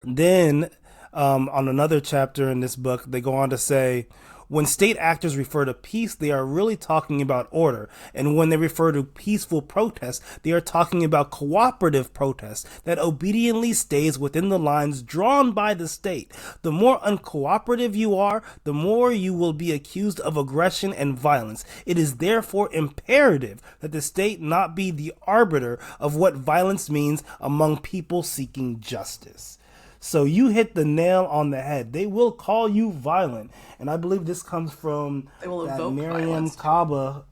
[SPEAKER 1] Then, on another chapter in this book, they go on to say, when state actors refer to peace, they are really talking about order. And when they refer to peaceful protest, they are talking about cooperative protest that obediently stays within the lines drawn by the state. The more uncooperative you are, the more you will be accused of aggression and violence. It is therefore imperative that the state not be the arbiter of what violence means among people seeking justice. So you hit the nail on the head. They will call you violent. And I believe this comes from that Miriam Kaba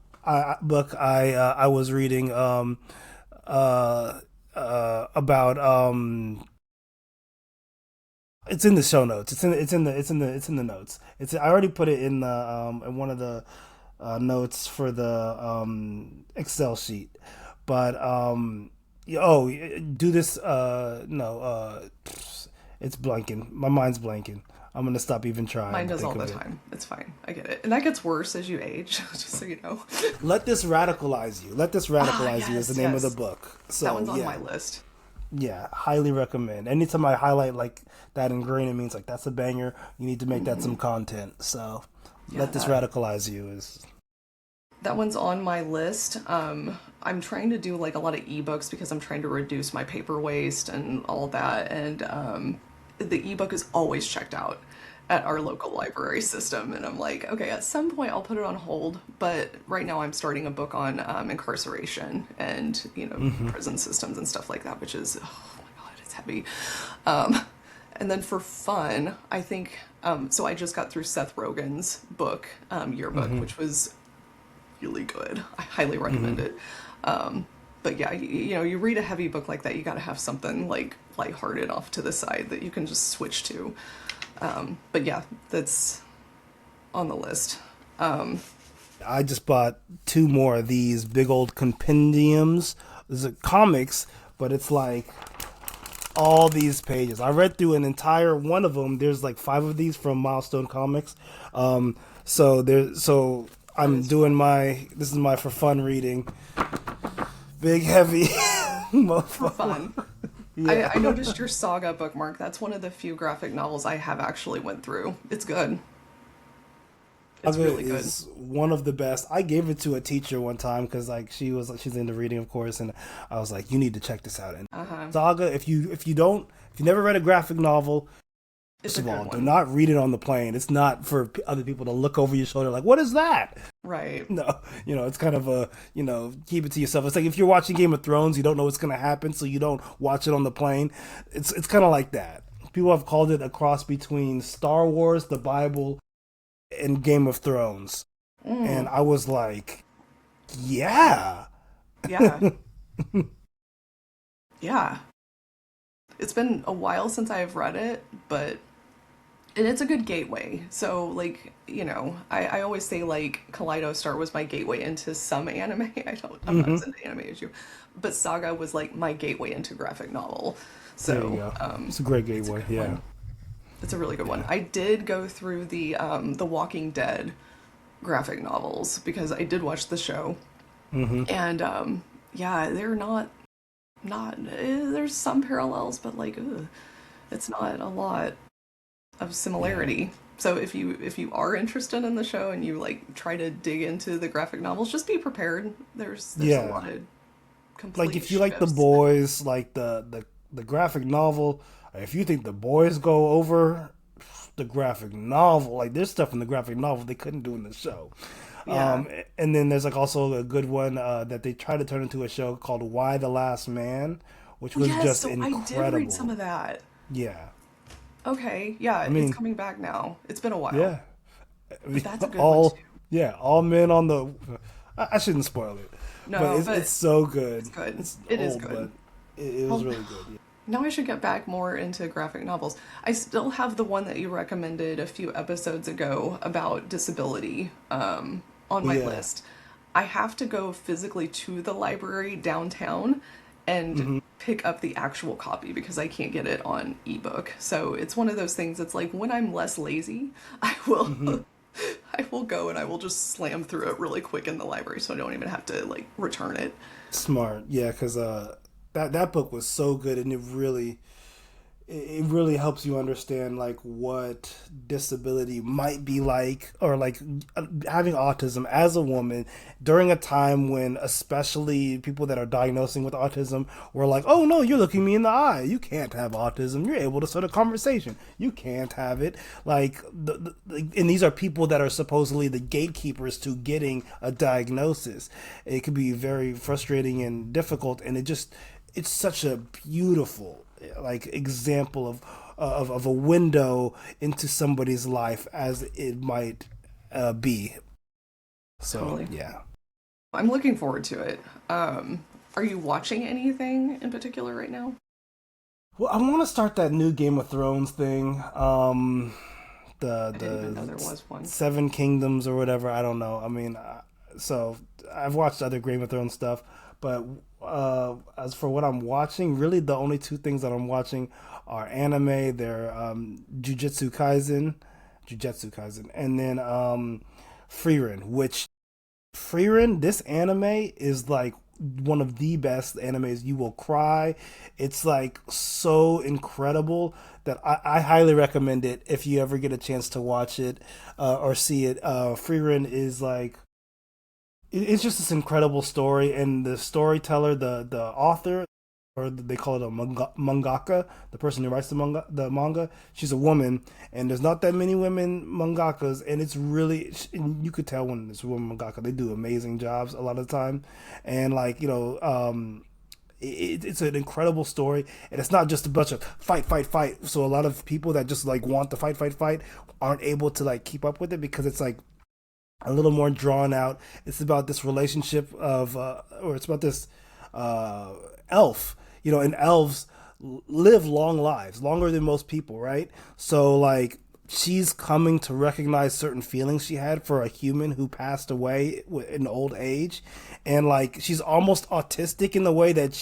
[SPEAKER 1] book I was reading about. It's in the show notes. It's in the notes. I already put it in the in one of the notes for the Excel sheet. But do this no it's blanking. My mind's blanking. I'm gonna stop even trying.
[SPEAKER 2] Mine does all the time. It's fine. I get it. And that gets worse as you age, just so you know.
[SPEAKER 1] Let This Radicalize You. Let This Radicalize You is the name of the book. So
[SPEAKER 2] that one's on my list.
[SPEAKER 1] Yeah, highly recommend. Anytime I highlight like that in green, it means like that's a banger. You need to make that some content. So Let This Radicalize You is...
[SPEAKER 2] That one's on my list. I'm trying to do like a lot of ebooks because I'm trying to reduce my paper waste and all that. And the ebook is always checked out at our local library system. And I'm like, okay, at some point I'll put it on hold. But right now I'm starting a book on incarceration and, prison systems and stuff like that, which is, oh my God, it's heavy. And then for fun, I think, so I just got through Seth Rogen's book, Yearbook, which was really good. I highly recommend it. But yeah, you read a heavy book like that, you got to have something like lighthearted off to the side that you can just switch to. But yeah, that's on the list.
[SPEAKER 1] I just bought 2 more of these big old compendiums. There's comics, but it's like all these pages. I read through an entire one of them. There's like 5 of these from Milestone Comics. So I'm doing this is my for fun reading. Big, heavy.
[SPEAKER 2] For fun. Yeah. I noticed your Saga bookmark. That's one of the few graphic novels I have actually went through. It's good. It's really good. It's
[SPEAKER 1] one of the best. I gave it to a teacher one time because like she's into reading, of course, and I was like, you need to check this out. And Saga, if you never read a graphic novel, first of all, do not read it on the plane. It's not for other people to look over your shoulder like, what is that?
[SPEAKER 2] Right.
[SPEAKER 1] No, it's kind of a, keep it to yourself. It's like if you're watching Game of Thrones, you don't know what's going to happen, so you don't watch it on the plane. It's kind of like that. People have called it a cross between Star Wars, the Bible, and Game of Thrones. And I was like, yeah.
[SPEAKER 2] Yeah. Yeah. It's been a while since I've read it, but and it's a good gateway. So like, I always say like Kaleido Star was my gateway into some anime. I'm not
[SPEAKER 1] Hmm.
[SPEAKER 2] as into anime as you. But Saga was like my gateway into graphic novel.
[SPEAKER 1] There you
[SPEAKER 2] So,
[SPEAKER 1] go. It's a great
[SPEAKER 2] it's a
[SPEAKER 1] gateway.
[SPEAKER 2] good
[SPEAKER 1] Yeah.
[SPEAKER 2] one. It's a really good one.
[SPEAKER 1] Yeah.
[SPEAKER 2] I did go through the Walking Dead graphic novels because I did watch the show.
[SPEAKER 1] Hmm.
[SPEAKER 2] And yeah, they're not there's some parallels, but like it's not a lot of
[SPEAKER 1] Yeah.
[SPEAKER 2] similarity. So if you are interested in the show and you like try to dig into the graphic novels, just be prepared. There's a
[SPEAKER 1] Yeah.
[SPEAKER 2] lot of
[SPEAKER 1] Like
[SPEAKER 2] complete
[SPEAKER 1] if you like the
[SPEAKER 2] shifts.
[SPEAKER 1] boys, like the graphic novel, if you think the boys go over the graphic novel, like there's stuff in the graphic novel they couldn't do in the show.
[SPEAKER 2] Yeah.
[SPEAKER 1] And then there's like also a good one that they tried to turn into a show called Why the Last Man, which
[SPEAKER 2] Oh
[SPEAKER 1] was
[SPEAKER 2] yes,
[SPEAKER 1] just
[SPEAKER 2] so I did read some
[SPEAKER 1] incredible.
[SPEAKER 2] of that.
[SPEAKER 1] Yeah.
[SPEAKER 2] Okay, yeah,
[SPEAKER 1] I
[SPEAKER 2] it's
[SPEAKER 1] mean,
[SPEAKER 2] coming back now. It's been a while,
[SPEAKER 1] yeah. I
[SPEAKER 2] but
[SPEAKER 1] mean,
[SPEAKER 2] that's a good one too.
[SPEAKER 1] all yeah, all men on the. I shouldn't spoil it, but
[SPEAKER 2] No,
[SPEAKER 1] it's
[SPEAKER 2] but
[SPEAKER 1] so
[SPEAKER 2] it's
[SPEAKER 1] good.
[SPEAKER 2] good.
[SPEAKER 1] It's
[SPEAKER 2] It is
[SPEAKER 1] old,
[SPEAKER 2] good.
[SPEAKER 1] but it was
[SPEAKER 2] Well,
[SPEAKER 1] really good. Yeah.
[SPEAKER 2] now I should get back more into graphic novels. I still have the one that you recommended a few episodes ago about disability on my
[SPEAKER 1] Yeah.
[SPEAKER 2] list. I have to go physically to the library downtown and
[SPEAKER 1] Hmm.
[SPEAKER 2] pick up the actual copy because I can't get it on ebook. So it's one of those things. It's like when I'm less lazy, I will
[SPEAKER 1] Hmm.
[SPEAKER 2] I will go and I will just slam through it really quick in the library so I don't even have to like return it.
[SPEAKER 1] Smart. Yeah, because that book was so good, and it really helps you understand like what disability might be like, or like having autism as a woman during a time when especially people that are diagnosing with autism were like, oh no, you're looking me in the eye, you can't have autism, you're able to start a conversation, you can't have it, like and these are people that are supposedly the gatekeepers to getting a diagnosis. It could be very frustrating and difficult, and it's such a beautiful like example of a window into somebody's life as it might be. So
[SPEAKER 2] Totally.
[SPEAKER 1] yeah.
[SPEAKER 2] I'm looking forward to it. Are you watching anything in particular right now?
[SPEAKER 1] Well, I want to start that new Game of Thrones thing.
[SPEAKER 2] I didn't even know there
[SPEAKER 1] The
[SPEAKER 2] was one.
[SPEAKER 1] Seven Kingdoms or whatever. I don't know. I mean, so I've watched other Game of Thrones stuff, but as for what I'm watching, really the only two things that I'm watching are anime. They're Jujutsu Kaisen, and then Frieren, which Frieren, this anime is like one of the best animes. You will cry. It's like so incredible that I highly recommend it if you ever get a chance to watch it or see it. Frieren is like it's just this incredible story, and the storyteller, the author, or they call it a mangaka, the person who writes the manga. She's a woman, and there's not that many women mangakas, and it's really and you could tell when it's a woman mangaka, they do amazing jobs a lot of the time, and like it's an incredible story, and it's not just a bunch of fight, fight, fight. So a lot of people that just like want to fight, fight, fight aren't able to like keep up with it because it's like a little more drawn out. It's about this relationship of, or it's about this uh, elf. And elves live long lives, longer than most people, right? So like she's coming to recognize certain feelings she had for a human who passed away in old age, and like she's almost autistic in the way that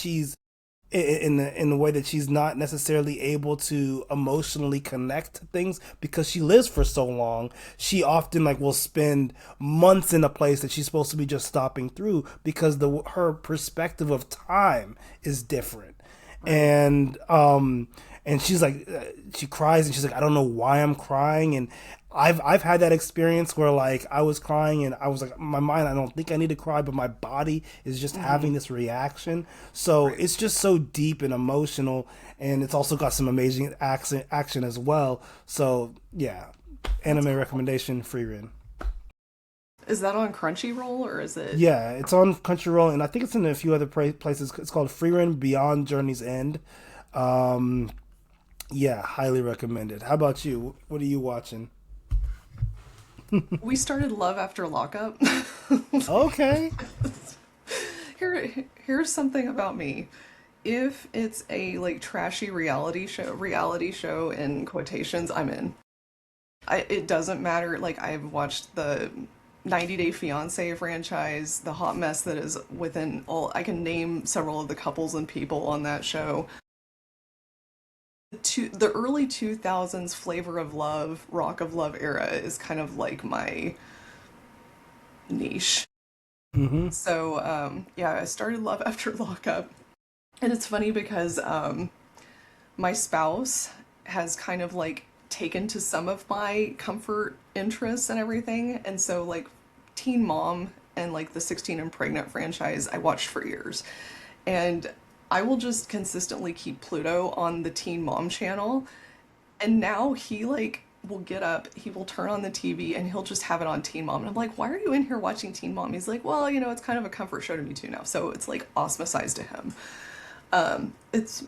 [SPEAKER 1] in the way that she's not necessarily able to emotionally connect to things because she lives for so long. She often like will spend months in a place that she's supposed to be just stopping through because the her perspective of time is different.
[SPEAKER 2] Right.
[SPEAKER 1] And she's like she cries and she's like, I don't know why I'm crying. And I've had that experience where like I was crying and I was like, my mind, I don't think I need to cry, but my body is just
[SPEAKER 2] Mm-hmm.
[SPEAKER 1] having this reaction. So
[SPEAKER 2] Right.
[SPEAKER 1] it's just so deep and emotional, and it's also got some amazing action as well. So yeah,
[SPEAKER 2] That's
[SPEAKER 1] anime
[SPEAKER 2] cool.
[SPEAKER 1] recommendation, Free Rin.
[SPEAKER 2] Is that on Crunchyroll or is it?
[SPEAKER 1] Yeah, it's on Crunchyroll, and I think it's in a few other places. It's called Free Rin Beyond Journey's End. Um, yeah, highly recommended. How about you? What are you watching?
[SPEAKER 2] We started Love After Lockup.
[SPEAKER 1] Okay.
[SPEAKER 2] Here, here's something about me. If it's a like trashy reality show in quotations, I'm in. It doesn't matter. Like I've watched the 90 Day Fiance franchise, the hot mess that is within all. I can name several of the couples and people on that show. The early 2000s flavor of love, rock of love era is kind of like my niche.
[SPEAKER 1] Mm-hmm.
[SPEAKER 2] So yeah, I started Love After Lockup, and it's funny because my spouse has kind of like taken to some of my comfort interests and everything. And so, like, Teen Mom and like the 16 and Pregnant franchise, I watched for years. And I will just consistently keep Pluto on the Teen Mom channel. And now he, like, will get up, he will turn on the TV, and he'll just have it on Teen Mom. And I'm like, why are you in here watching Teen Mom? He's like, well, it's kind of a comfort show to me too now. So it's like osmosized to him. It's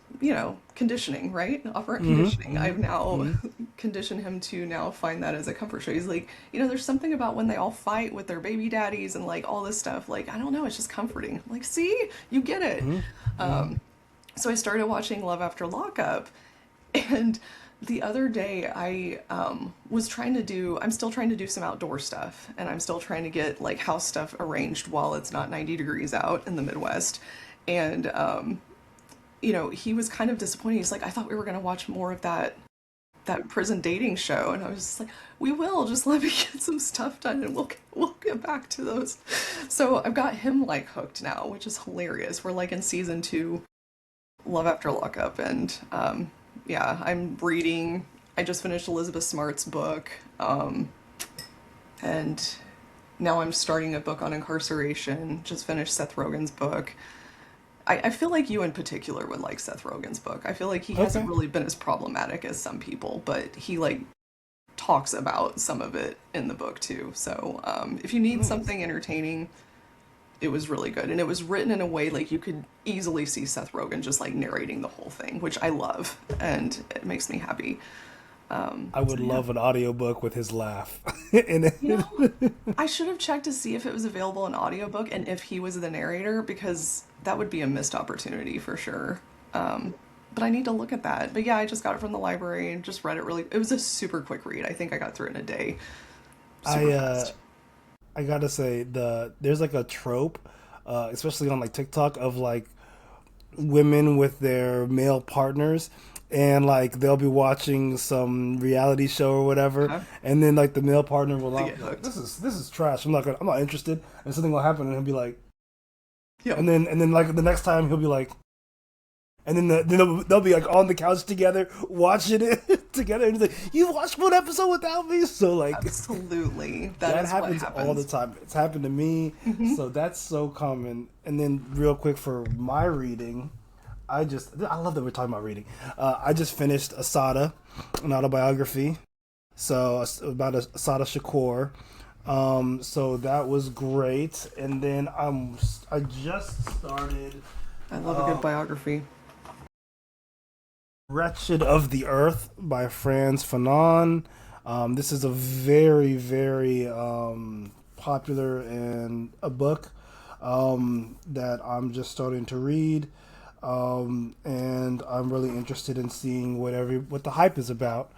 [SPEAKER 2] conditioning, right? Operant conditioning. I've now conditioned him to now find that as a comfort show. He's like, there's something about when they all fight with their baby daddies and like all this stuff. Like, I don't know, it's just comforting. I'm like, see, you get it. So I started watching Love After Lockup, and the other day I I'm still trying to do some outdoor stuff, and I'm still trying to get like house stuff arranged while it's not 90 degrees out in the Midwest. And he was kind of disappointed. He's like, I thought we were going to watch more of that prison dating show. And I was just like, we will, just let me get some stuff done and we'll get back to those. So I've got him like hooked now, which is hilarious. We're like in season 2, Love After Lockup. And yeah, I'm reading, I just finished Elizabeth Smart's book. And now I'm starting a book on incarceration, just finished Seth Rogen's book. I feel like you in particular would like Seth Rogen's book. I feel like he hasn't
[SPEAKER 1] Okay.
[SPEAKER 2] really been as problematic as some people, but he like talks about some of it in the book too. So if you need
[SPEAKER 1] Nice.
[SPEAKER 2] something entertaining, it was really good, and it was written in a way like you could easily see Seth Rogen just like narrating the whole thing, which I love, and it makes me happy.
[SPEAKER 1] I would
[SPEAKER 2] So yeah,
[SPEAKER 1] love an audiobook with his laugh in
[SPEAKER 2] you
[SPEAKER 1] it.
[SPEAKER 2] know, I should have checked to see if it was available in audiobook and if he was the narrator, because that would be a missed opportunity for sure. But I need to look at that. But yeah, I just got it from the library and just read it really. It was a super quick read. I think I got through it in a day. Super
[SPEAKER 1] I uh
[SPEAKER 2] fast.
[SPEAKER 1] I gotta say there's like a trope, especially on like TikTok of like women with their male partners, and like they'll be watching some reality show or whatever,
[SPEAKER 2] Uh-huh.
[SPEAKER 1] and then like the male partner will
[SPEAKER 2] They
[SPEAKER 1] not
[SPEAKER 2] get
[SPEAKER 1] be like,
[SPEAKER 2] hooked.
[SPEAKER 1] this is trash. I'm not interested, and something will happen, and he'll be like,
[SPEAKER 2] Yep.
[SPEAKER 1] and then like the next time he'll be like, and then they'll be like on the couch together watching it together, and he's like, you watched one episode without me, so like
[SPEAKER 2] Absolutely. That
[SPEAKER 1] that
[SPEAKER 2] is what
[SPEAKER 1] happens all the
[SPEAKER 2] happens.
[SPEAKER 1] time. It's happened to me, so that's so common. And then, real quick for my reading, I love that we're talking about reading. I just finished Asada, an autobiography. So about Asada Shakur. So that was great. And then I just started
[SPEAKER 2] I love a good biography.
[SPEAKER 1] Wretched of the Earth by Franz Fanon. This is a very, very popular and a book that I'm just starting to read, and I'm really interested in seeing what the hype is about.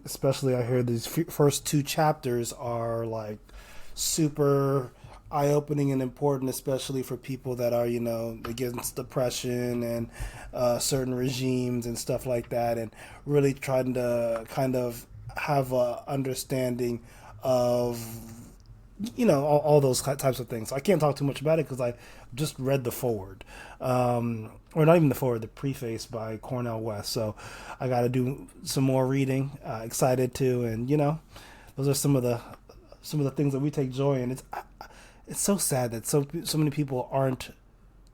[SPEAKER 1] Especially, I hear these first 2 chapters are like super eye-opening and important, especially for people that are against depression and certain regimes and stuff like that, and really trying to kind of have a understanding of all those types of things. So I can't talk too much about it because I just read the forward, or not even the forward, the preface by Cornell West. So I got to do some more reading. Excited to, and those are some of the things that we take joy in. It's so sad that so many people aren't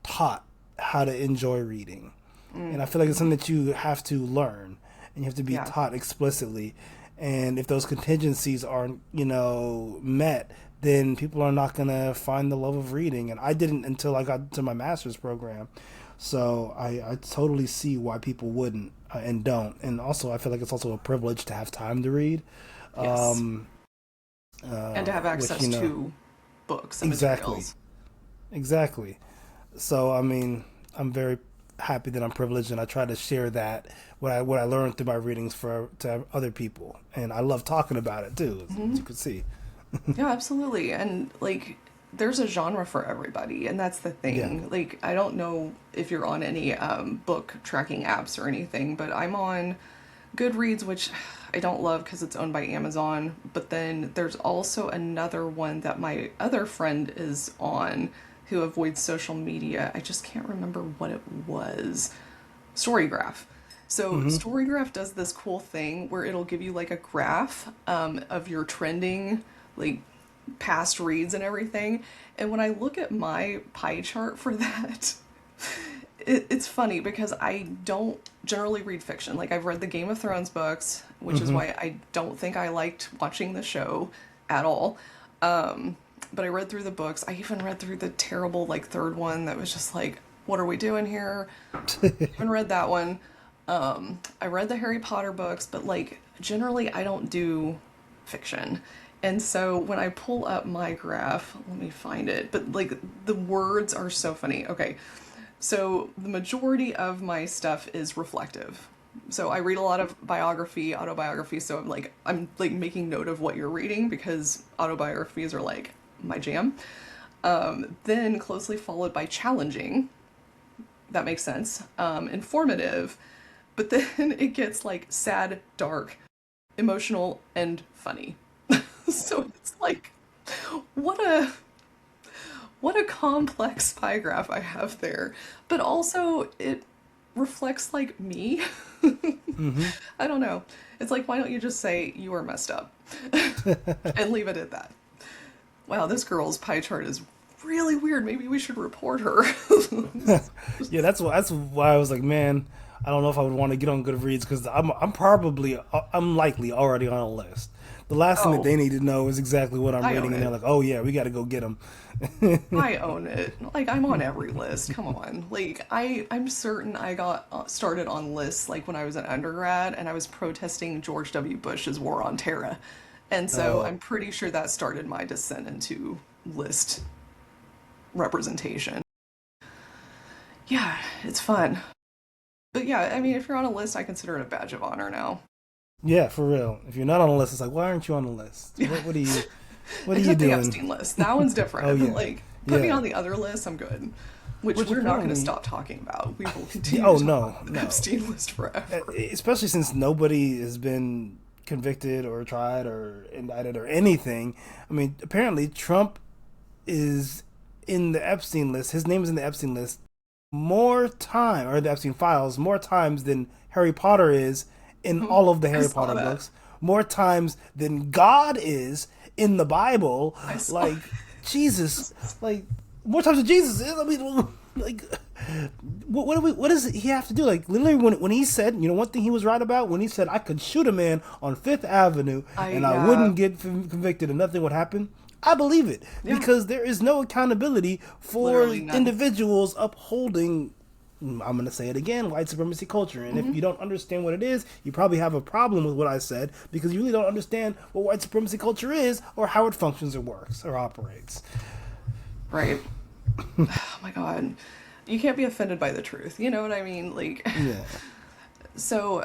[SPEAKER 1] taught how to enjoy reading, and I feel like it's something that you have to learn and you have to be
[SPEAKER 2] Yeah.
[SPEAKER 1] taught explicitly. And if those contingencies aren't met, then people are not gonna find the love of reading. And I didn't until I got to my master's program, so I totally see why people wouldn't and don't. And also, I feel like it's also a privilege to have time to read,
[SPEAKER 2] Yes. And to have
[SPEAKER 1] which
[SPEAKER 2] access to books and
[SPEAKER 1] exactly.
[SPEAKER 2] materials.
[SPEAKER 1] Exactly. So I mean, I'm very happy that I'm privileged, and I try to share that what I learned through my readings for to other people, and I love talking about it too, as you can see.
[SPEAKER 2] Yeah, absolutely. And like there's a genre for everybody, and that's the
[SPEAKER 1] Yeah.
[SPEAKER 2] thing. Like I don't know if you're on any book tracking apps or anything, but I'm on Goodreads, which I don't love because it's owned by Amazon. But then there's also another one that my other friend is on who avoids social media. I just can't remember what it was. Storygraph. So
[SPEAKER 1] Hmm.
[SPEAKER 2] Storygraph does this cool thing where it'll give you like a graph of your trending like past reads and everything. And when I look at my pie chart for that, it's funny because I don't generally read fiction. Like I've read the Game of Thrones books, which is
[SPEAKER 1] Hmm.
[SPEAKER 2] why I don't think I liked watching the show at all. But I read through the books. I even read through the terrible like third one that was just like, what are we doing here? Even read that one. I read the Harry Potter books, but like generally I don't do fiction. And so when I pull up my graph, let me find it, but like the words are so funny. Okay, so the majority of my stuff is reflective. So I read a lot of biography, autobiography, so I'm like making note of what you're reading because autobiographies are like my jam. Then closely followed by challenging, that makes sense. Informative, but then it gets like sad, dark, emotional, and funny. So it's like, what a what a complex pie graph I have there. But also it reflects like me.
[SPEAKER 1] Hmm.
[SPEAKER 2] I don't know. It's like why don't you just say you are messed up and leave it at that? Wow, this girl's pie chart is really weird. Maybe we should report her.
[SPEAKER 1] Yeah, that's why I was like, man, I don't know if I would want to get on Goodreads because I'm likely already on a list. The last thing that
[SPEAKER 2] Oh,
[SPEAKER 1] they need to know is exactly what I'm
[SPEAKER 2] I own
[SPEAKER 1] reading, and they're
[SPEAKER 2] it.
[SPEAKER 1] like, oh yeah, we got to go get them.
[SPEAKER 2] I own it. Like I'm on every list. Come on. Like I'm certain I got started on lists like when I was an undergrad and I was protesting George W. Bush's war on terror. And so
[SPEAKER 1] Oh,
[SPEAKER 2] I'm pretty sure that started my descent into list representation. Yeah, it's fun. But yeah, I mean if you're on a list, I consider it a badge of honor now.
[SPEAKER 1] yeah, for real. If you're not on the list, it's like, why aren't you on the list? What are you
[SPEAKER 2] Except the
[SPEAKER 1] doing?
[SPEAKER 2] Epstein list. That one's
[SPEAKER 1] Oh
[SPEAKER 2] different.
[SPEAKER 1] yeah,
[SPEAKER 2] Like put me
[SPEAKER 1] yeah.
[SPEAKER 2] on the other list, I'm good. Which
[SPEAKER 1] Which
[SPEAKER 2] we're not going to
[SPEAKER 1] apparently,
[SPEAKER 2] stop talking about. We will continue
[SPEAKER 1] oh
[SPEAKER 2] to talk
[SPEAKER 1] no,
[SPEAKER 2] about the
[SPEAKER 1] no.
[SPEAKER 2] Epstein list forever.
[SPEAKER 1] Especially since nobody has been convicted or tried or indicted or anything. I mean, apparently Trump is in the Epstein list. His name is in the Epstein list more time or the Epstein files more times than Harry Potter is in all of the
[SPEAKER 2] I
[SPEAKER 1] Harry
[SPEAKER 2] saw
[SPEAKER 1] Potter
[SPEAKER 2] that.
[SPEAKER 1] books. More times than God is in the Bible.
[SPEAKER 2] I saw.
[SPEAKER 1] Like Jesus, like more times than Jesus is. I mean, like what does he have to do? Like literally, when he said, you know, one thing he was right about when he said I could shoot a man on Fifth Avenue
[SPEAKER 2] I
[SPEAKER 1] and I
[SPEAKER 2] yeah
[SPEAKER 1] wouldn't get convicted and nothing would happen. I believe it
[SPEAKER 2] yeah.
[SPEAKER 1] because there is no accountability for
[SPEAKER 2] Literally none.
[SPEAKER 1] individuals upholding. I'm going to say it again, white supremacy culture. And if
[SPEAKER 2] Hmm.
[SPEAKER 1] you don't understand what it is, you probably have a problem with what I said because you really don't understand what white supremacy culture is or how it functions or works or operates.
[SPEAKER 2] Right. Oh my god. You can't be offended by the truth. You know what I mean? Like,
[SPEAKER 1] Yeah.
[SPEAKER 2] so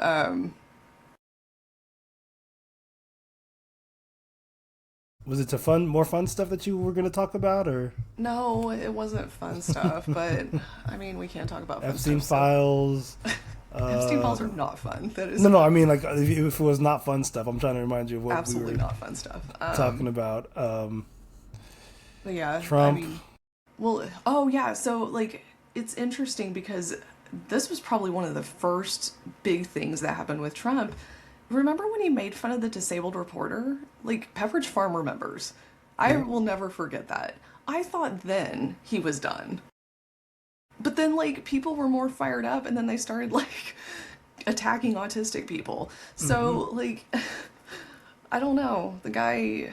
[SPEAKER 1] Was it more fun stuff that you were going to talk about or
[SPEAKER 2] no, it wasn't fun stuff. But I mean, we can't talk about fun
[SPEAKER 1] Epstein
[SPEAKER 2] stuff. So
[SPEAKER 1] files?
[SPEAKER 2] Epstein
[SPEAKER 1] Uh,
[SPEAKER 2] files are not fun. That is
[SPEAKER 1] no, no, I mean, like, if it was not fun stuff, I'm trying to remind you of what we
[SPEAKER 2] absolutely
[SPEAKER 1] were
[SPEAKER 2] not fun stuff.
[SPEAKER 1] talking about.
[SPEAKER 2] But yeah, I
[SPEAKER 1] Trump.
[SPEAKER 2] mean, well, oh yeah, so like it's interesting because this was probably one of the first big things that happened with Trump. Remember when he made fun of the disabled reporter? Like Pepperidge Farm remembers. I
[SPEAKER 1] Yeah.
[SPEAKER 2] will never forget that. I thought then he was done. But then like people were more fired up and then they started like attacking autistic people.
[SPEAKER 1] Hmm.
[SPEAKER 2] So like I don't know. The guy,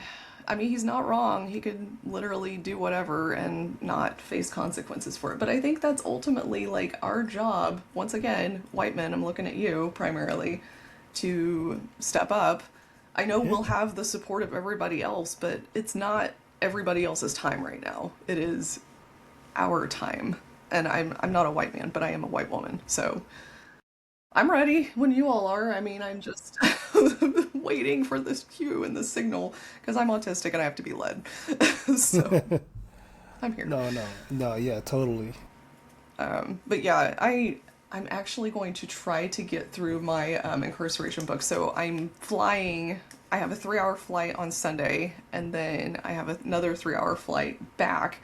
[SPEAKER 2] I mean, he's not wrong. He could literally do whatever and not face consequences for it. But I think that's ultimately like our job, once again, white men, I'm looking at you primarily, to step up. I know
[SPEAKER 1] Yeah.
[SPEAKER 2] we'll have the support of everybody else, but it's not everybody else's time right now. It is our time. And I'm not a white man, but I am a white woman. So I'm ready when you all are. I mean, I'm just waiting for this cue and the signal because I'm autistic and I have to be led. So I'm here.
[SPEAKER 1] No, yeah, totally.
[SPEAKER 2] But yeah, I'm actually going to try to get through my incarceration book. So I'm flying. I have a 3 hour flight on Sunday, and then I have another 3 hour flight back.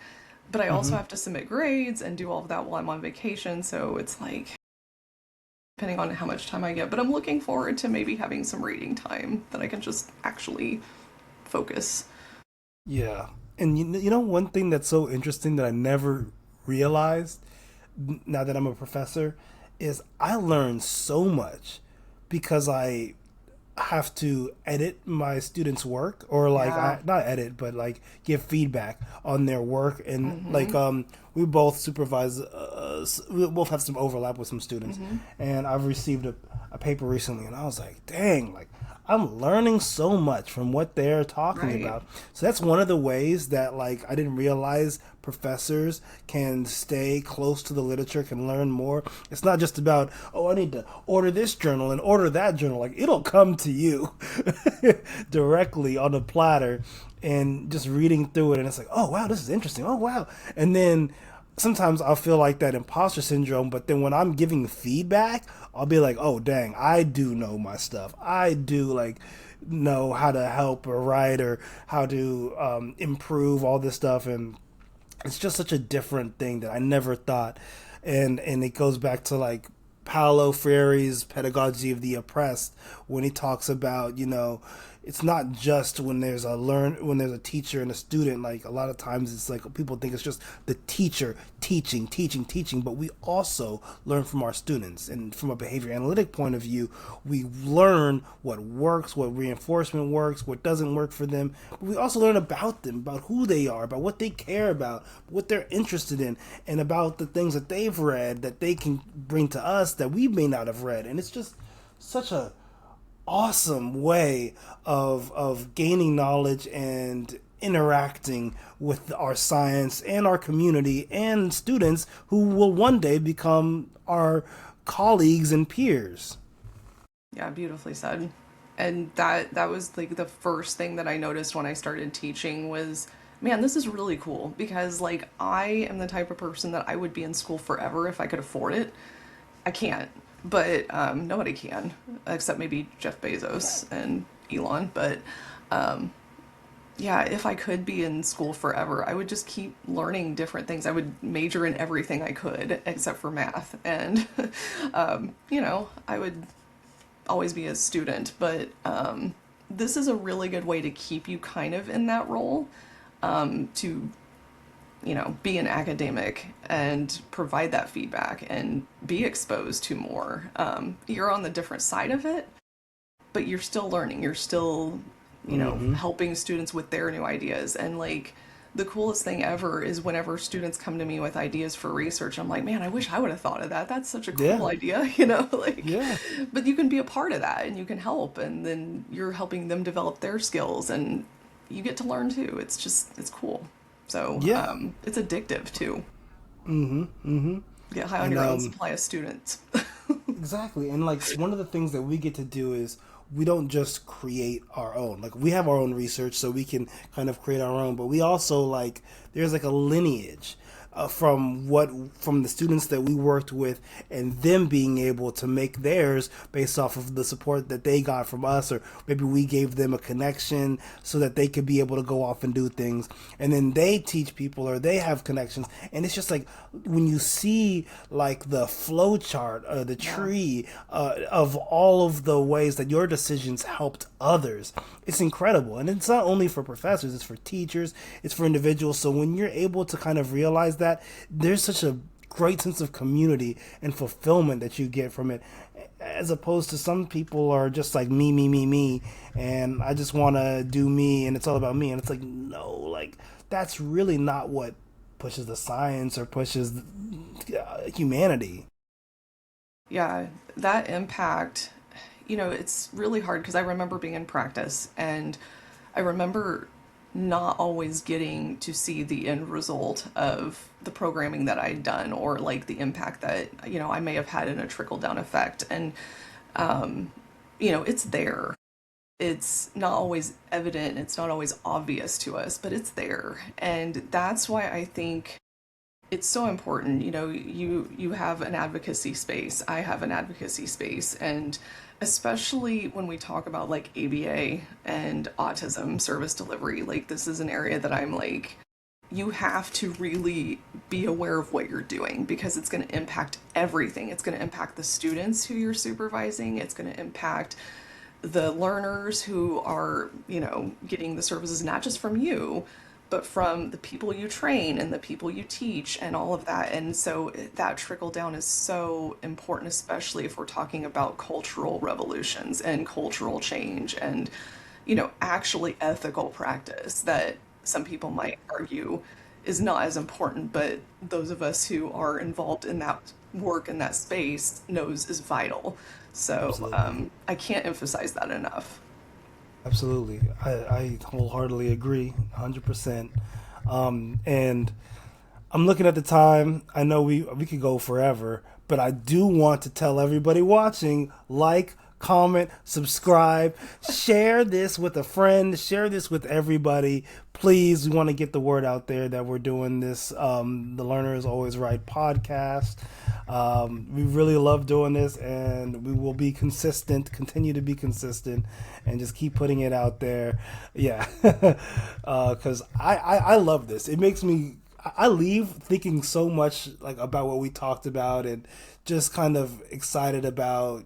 [SPEAKER 2] But I also
[SPEAKER 1] Hmm.
[SPEAKER 2] have to submit grades and do all of that while I'm on vacation. So it's like depending on how much time I get. But I'm looking forward to maybe having some reading time that I can just actually focus.
[SPEAKER 1] Yeah. And you know, one thing that's so interesting that I never realized now that I'm a professor is I learn so much because I have to edit my students' work, or like
[SPEAKER 2] Yeah.
[SPEAKER 1] I not edit but like give feedback on their work. And
[SPEAKER 2] Mm-hmm.
[SPEAKER 1] like we both supervise we both have some overlap with some students,
[SPEAKER 2] Mm-hmm.
[SPEAKER 1] and I've received a paper recently and I was like, dang, like I'm learning so much from what they're talking
[SPEAKER 2] Right.
[SPEAKER 1] about. So that's one of the ways that like I didn't realize professors can stay close to the literature, can learn more. It's not just about, oh, I need to order this journal and order that journal. Like it'll come to you directly on a platter, and just reading through it and it's like, oh wow, this is interesting. Oh wow. And then sometimes I'll feel like that imposter syndrome, but then when I'm giving feedback, I'll be like, oh dang, I do know my stuff. I do like know how to help or write or how to improve all this stuff. And it's just such a different thing that I never thought. And it goes back to like Paulo Freire's pedagogy of the oppressed, when he talks about, you know, it's not just when there's a teacher and a student. Like a lot of times it's like people think it's just the teacher teaching, but we also learn from our students. And from a behavior analytic point of view, we learn what works, what reinforcement works, what doesn't work for them. But we also learn about them, about who they are, about what they care about, what they're interested in, and about the things that they've read that they can bring to us that we may not have read. And it's just such a awesome way of gaining knowledge and interacting with our science and our community and students who will one day become our colleagues and peers.
[SPEAKER 2] Yeah, beautifully said. And that was like the first thing that I noticed when I started teaching was, man, this is really cool because like I am the type of person that I would be in school forever if I could afford it. I can't, but nobody can except maybe Jeff Bezos and Elon. But yeah, if I could be in school forever, I would just keep learning different things. I would major in everything I could except for math, and I would always be a student, but this is a really good way to keep you kind of in that role, to, be an academic and provide that feedback and be exposed to more. You're on the different side of it, but you're still learning. You're still,
[SPEAKER 1] Mm-hmm.
[SPEAKER 2] helping students with their new ideas. And like, the coolest thing ever is whenever students come to me with ideas for research, I'm like, man, I wish I would have thought of that. That's such a cool
[SPEAKER 1] Yeah,
[SPEAKER 2] idea, like,
[SPEAKER 1] yeah,
[SPEAKER 2] but you can be a part of that and you can help, and then you're helping them develop their skills and you get to learn too. It's cool. So,
[SPEAKER 1] yeah.
[SPEAKER 2] it's addictive too.
[SPEAKER 1] Mm-hmm. Mm-hmm.
[SPEAKER 2] Get high on
[SPEAKER 1] And
[SPEAKER 2] your own supply of students.
[SPEAKER 1] exactly. And like one of the things that we get to do is we don't just create our own. Like we have our own research so we can kind of create our own, but we also like there's like a lineage from the students that we worked with, and them being able to make theirs based off of the support that they got from us, or maybe we gave them a connection so that they could be able to go off and do things, and then they teach people or they have connections. And it's just like when you see like the flow chart or the
[SPEAKER 2] Yeah.
[SPEAKER 1] tree of all of the ways that your decisions helped others, it's incredible. And it's not only for professors, it's for teachers, it's for individuals. So when you're able to kind of realize that, there's such a great sense of community and fulfillment that you get from it, as opposed to some people are just like me, and I just want to do me and it's all about me. And it's like, no, like that's really not what pushes the science or pushes humanity.
[SPEAKER 2] Yeah, that impact, it's really hard because I remember being in practice and I remember not always getting to see the end result of the programming that I'd done, or like the impact that, I may have had in a trickle down effect. And, it's there. It's not always evident, it's not always obvious to us, but it's there. And that's why I think it's so important. You have an advocacy space, I have an advocacy space, and especially when we talk about like ABA and autism service delivery, like this is an area that I'm like, you have to really be aware of what you're doing, because it's going to impact everything. It's going to impact the students who you're supervising, it's going to impact the learners who are, getting the services not just from you, but from the people you train and the people you teach and all of that. And so that trickle down is so important, especially if we're talking about cultural revolutions and cultural change and, actually ethical practice that some people might argue is not as important, but those of us who are involved in that work in that space knows is vital. So
[SPEAKER 1] Absolutely.
[SPEAKER 2] I can't emphasize that enough.
[SPEAKER 1] Absolutely. I wholeheartedly agree, 100%. And I'm looking at the time. I know we could go forever, but I do want to tell everybody watching, like, comment, subscribe, share this with a friend, share this with everybody. Please, we want to get the word out there that we're doing this, the Learner is Always Right podcast. We really love doing this, and we will be consistent, continue to be consistent, and just keep putting it out there. Yeah, because I love this. It makes me, I leave thinking so much like about what we talked about, and just kind of excited about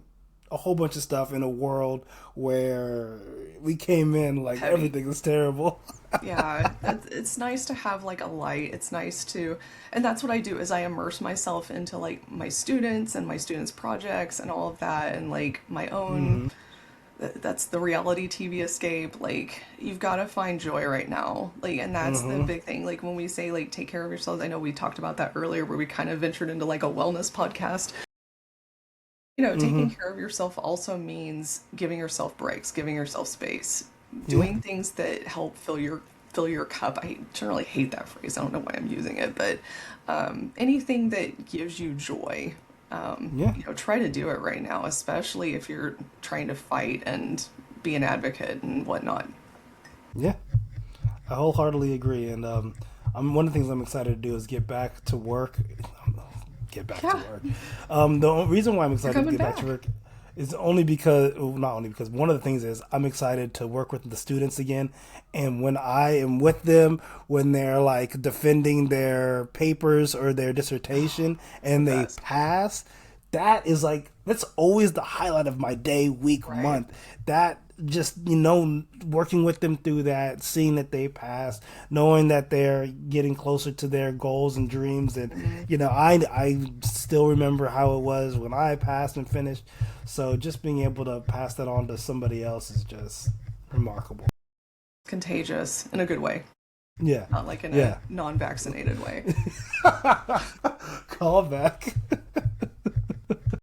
[SPEAKER 1] a whole bunch of stuff in a world where we came in like
[SPEAKER 2] Heavy.
[SPEAKER 1] everything was terrible.
[SPEAKER 2] Yeah, it's nice to have like a light. It's nice to, and that's what I do is I immerse myself into like my students and my students' projects and all of that, and like my own.
[SPEAKER 1] Hmm.
[SPEAKER 2] That's the reality TV escape. Like you've got to find joy right now. Like, and that's the
[SPEAKER 1] Hmm.
[SPEAKER 2] big thing. Like when we say like take care of yourselves, I know we talked about that earlier, where we kind of ventured into like a wellness podcast. Taking
[SPEAKER 1] Hmm.
[SPEAKER 2] care of yourself also means giving yourself breaks, giving yourself space,
[SPEAKER 1] Yeah.
[SPEAKER 2] doing things that help fill your cup. I generally hate that phrase. I don't know why I'm using it, but anything that gives you joy,
[SPEAKER 1] Yeah.
[SPEAKER 2] try to do it right now, especially if you're trying to fight and be an advocate and whatnot.
[SPEAKER 1] Yeah. I wholeheartedly agree, and one of the things I'm excited to do is get back to work. Get back to
[SPEAKER 2] Yeah,
[SPEAKER 1] work. Reason why I'm
[SPEAKER 2] you're
[SPEAKER 1] excited to
[SPEAKER 2] coming
[SPEAKER 1] get back to
[SPEAKER 2] back.
[SPEAKER 1] work is only because, well, not only because, one of the things is I'm excited to work with the students again, and when I am with them, when they're like defending their papers or their dissertation
[SPEAKER 2] It's the
[SPEAKER 1] and they
[SPEAKER 2] best.
[SPEAKER 1] pass, that's always the highlight of my day, week,
[SPEAKER 2] Right.
[SPEAKER 1] month. That just working with them through that, seeing that they pass, knowing that they're getting closer to their goals and dreams, and
[SPEAKER 2] Hmm.
[SPEAKER 1] I still remember how it was when I passed and finished. So just being able to pass that on to somebody else is just remarkable.
[SPEAKER 2] Contagious in a good way,
[SPEAKER 1] Yeah,
[SPEAKER 2] not like in a
[SPEAKER 1] yeah.
[SPEAKER 2] non-vaccinated way.
[SPEAKER 1] Call back.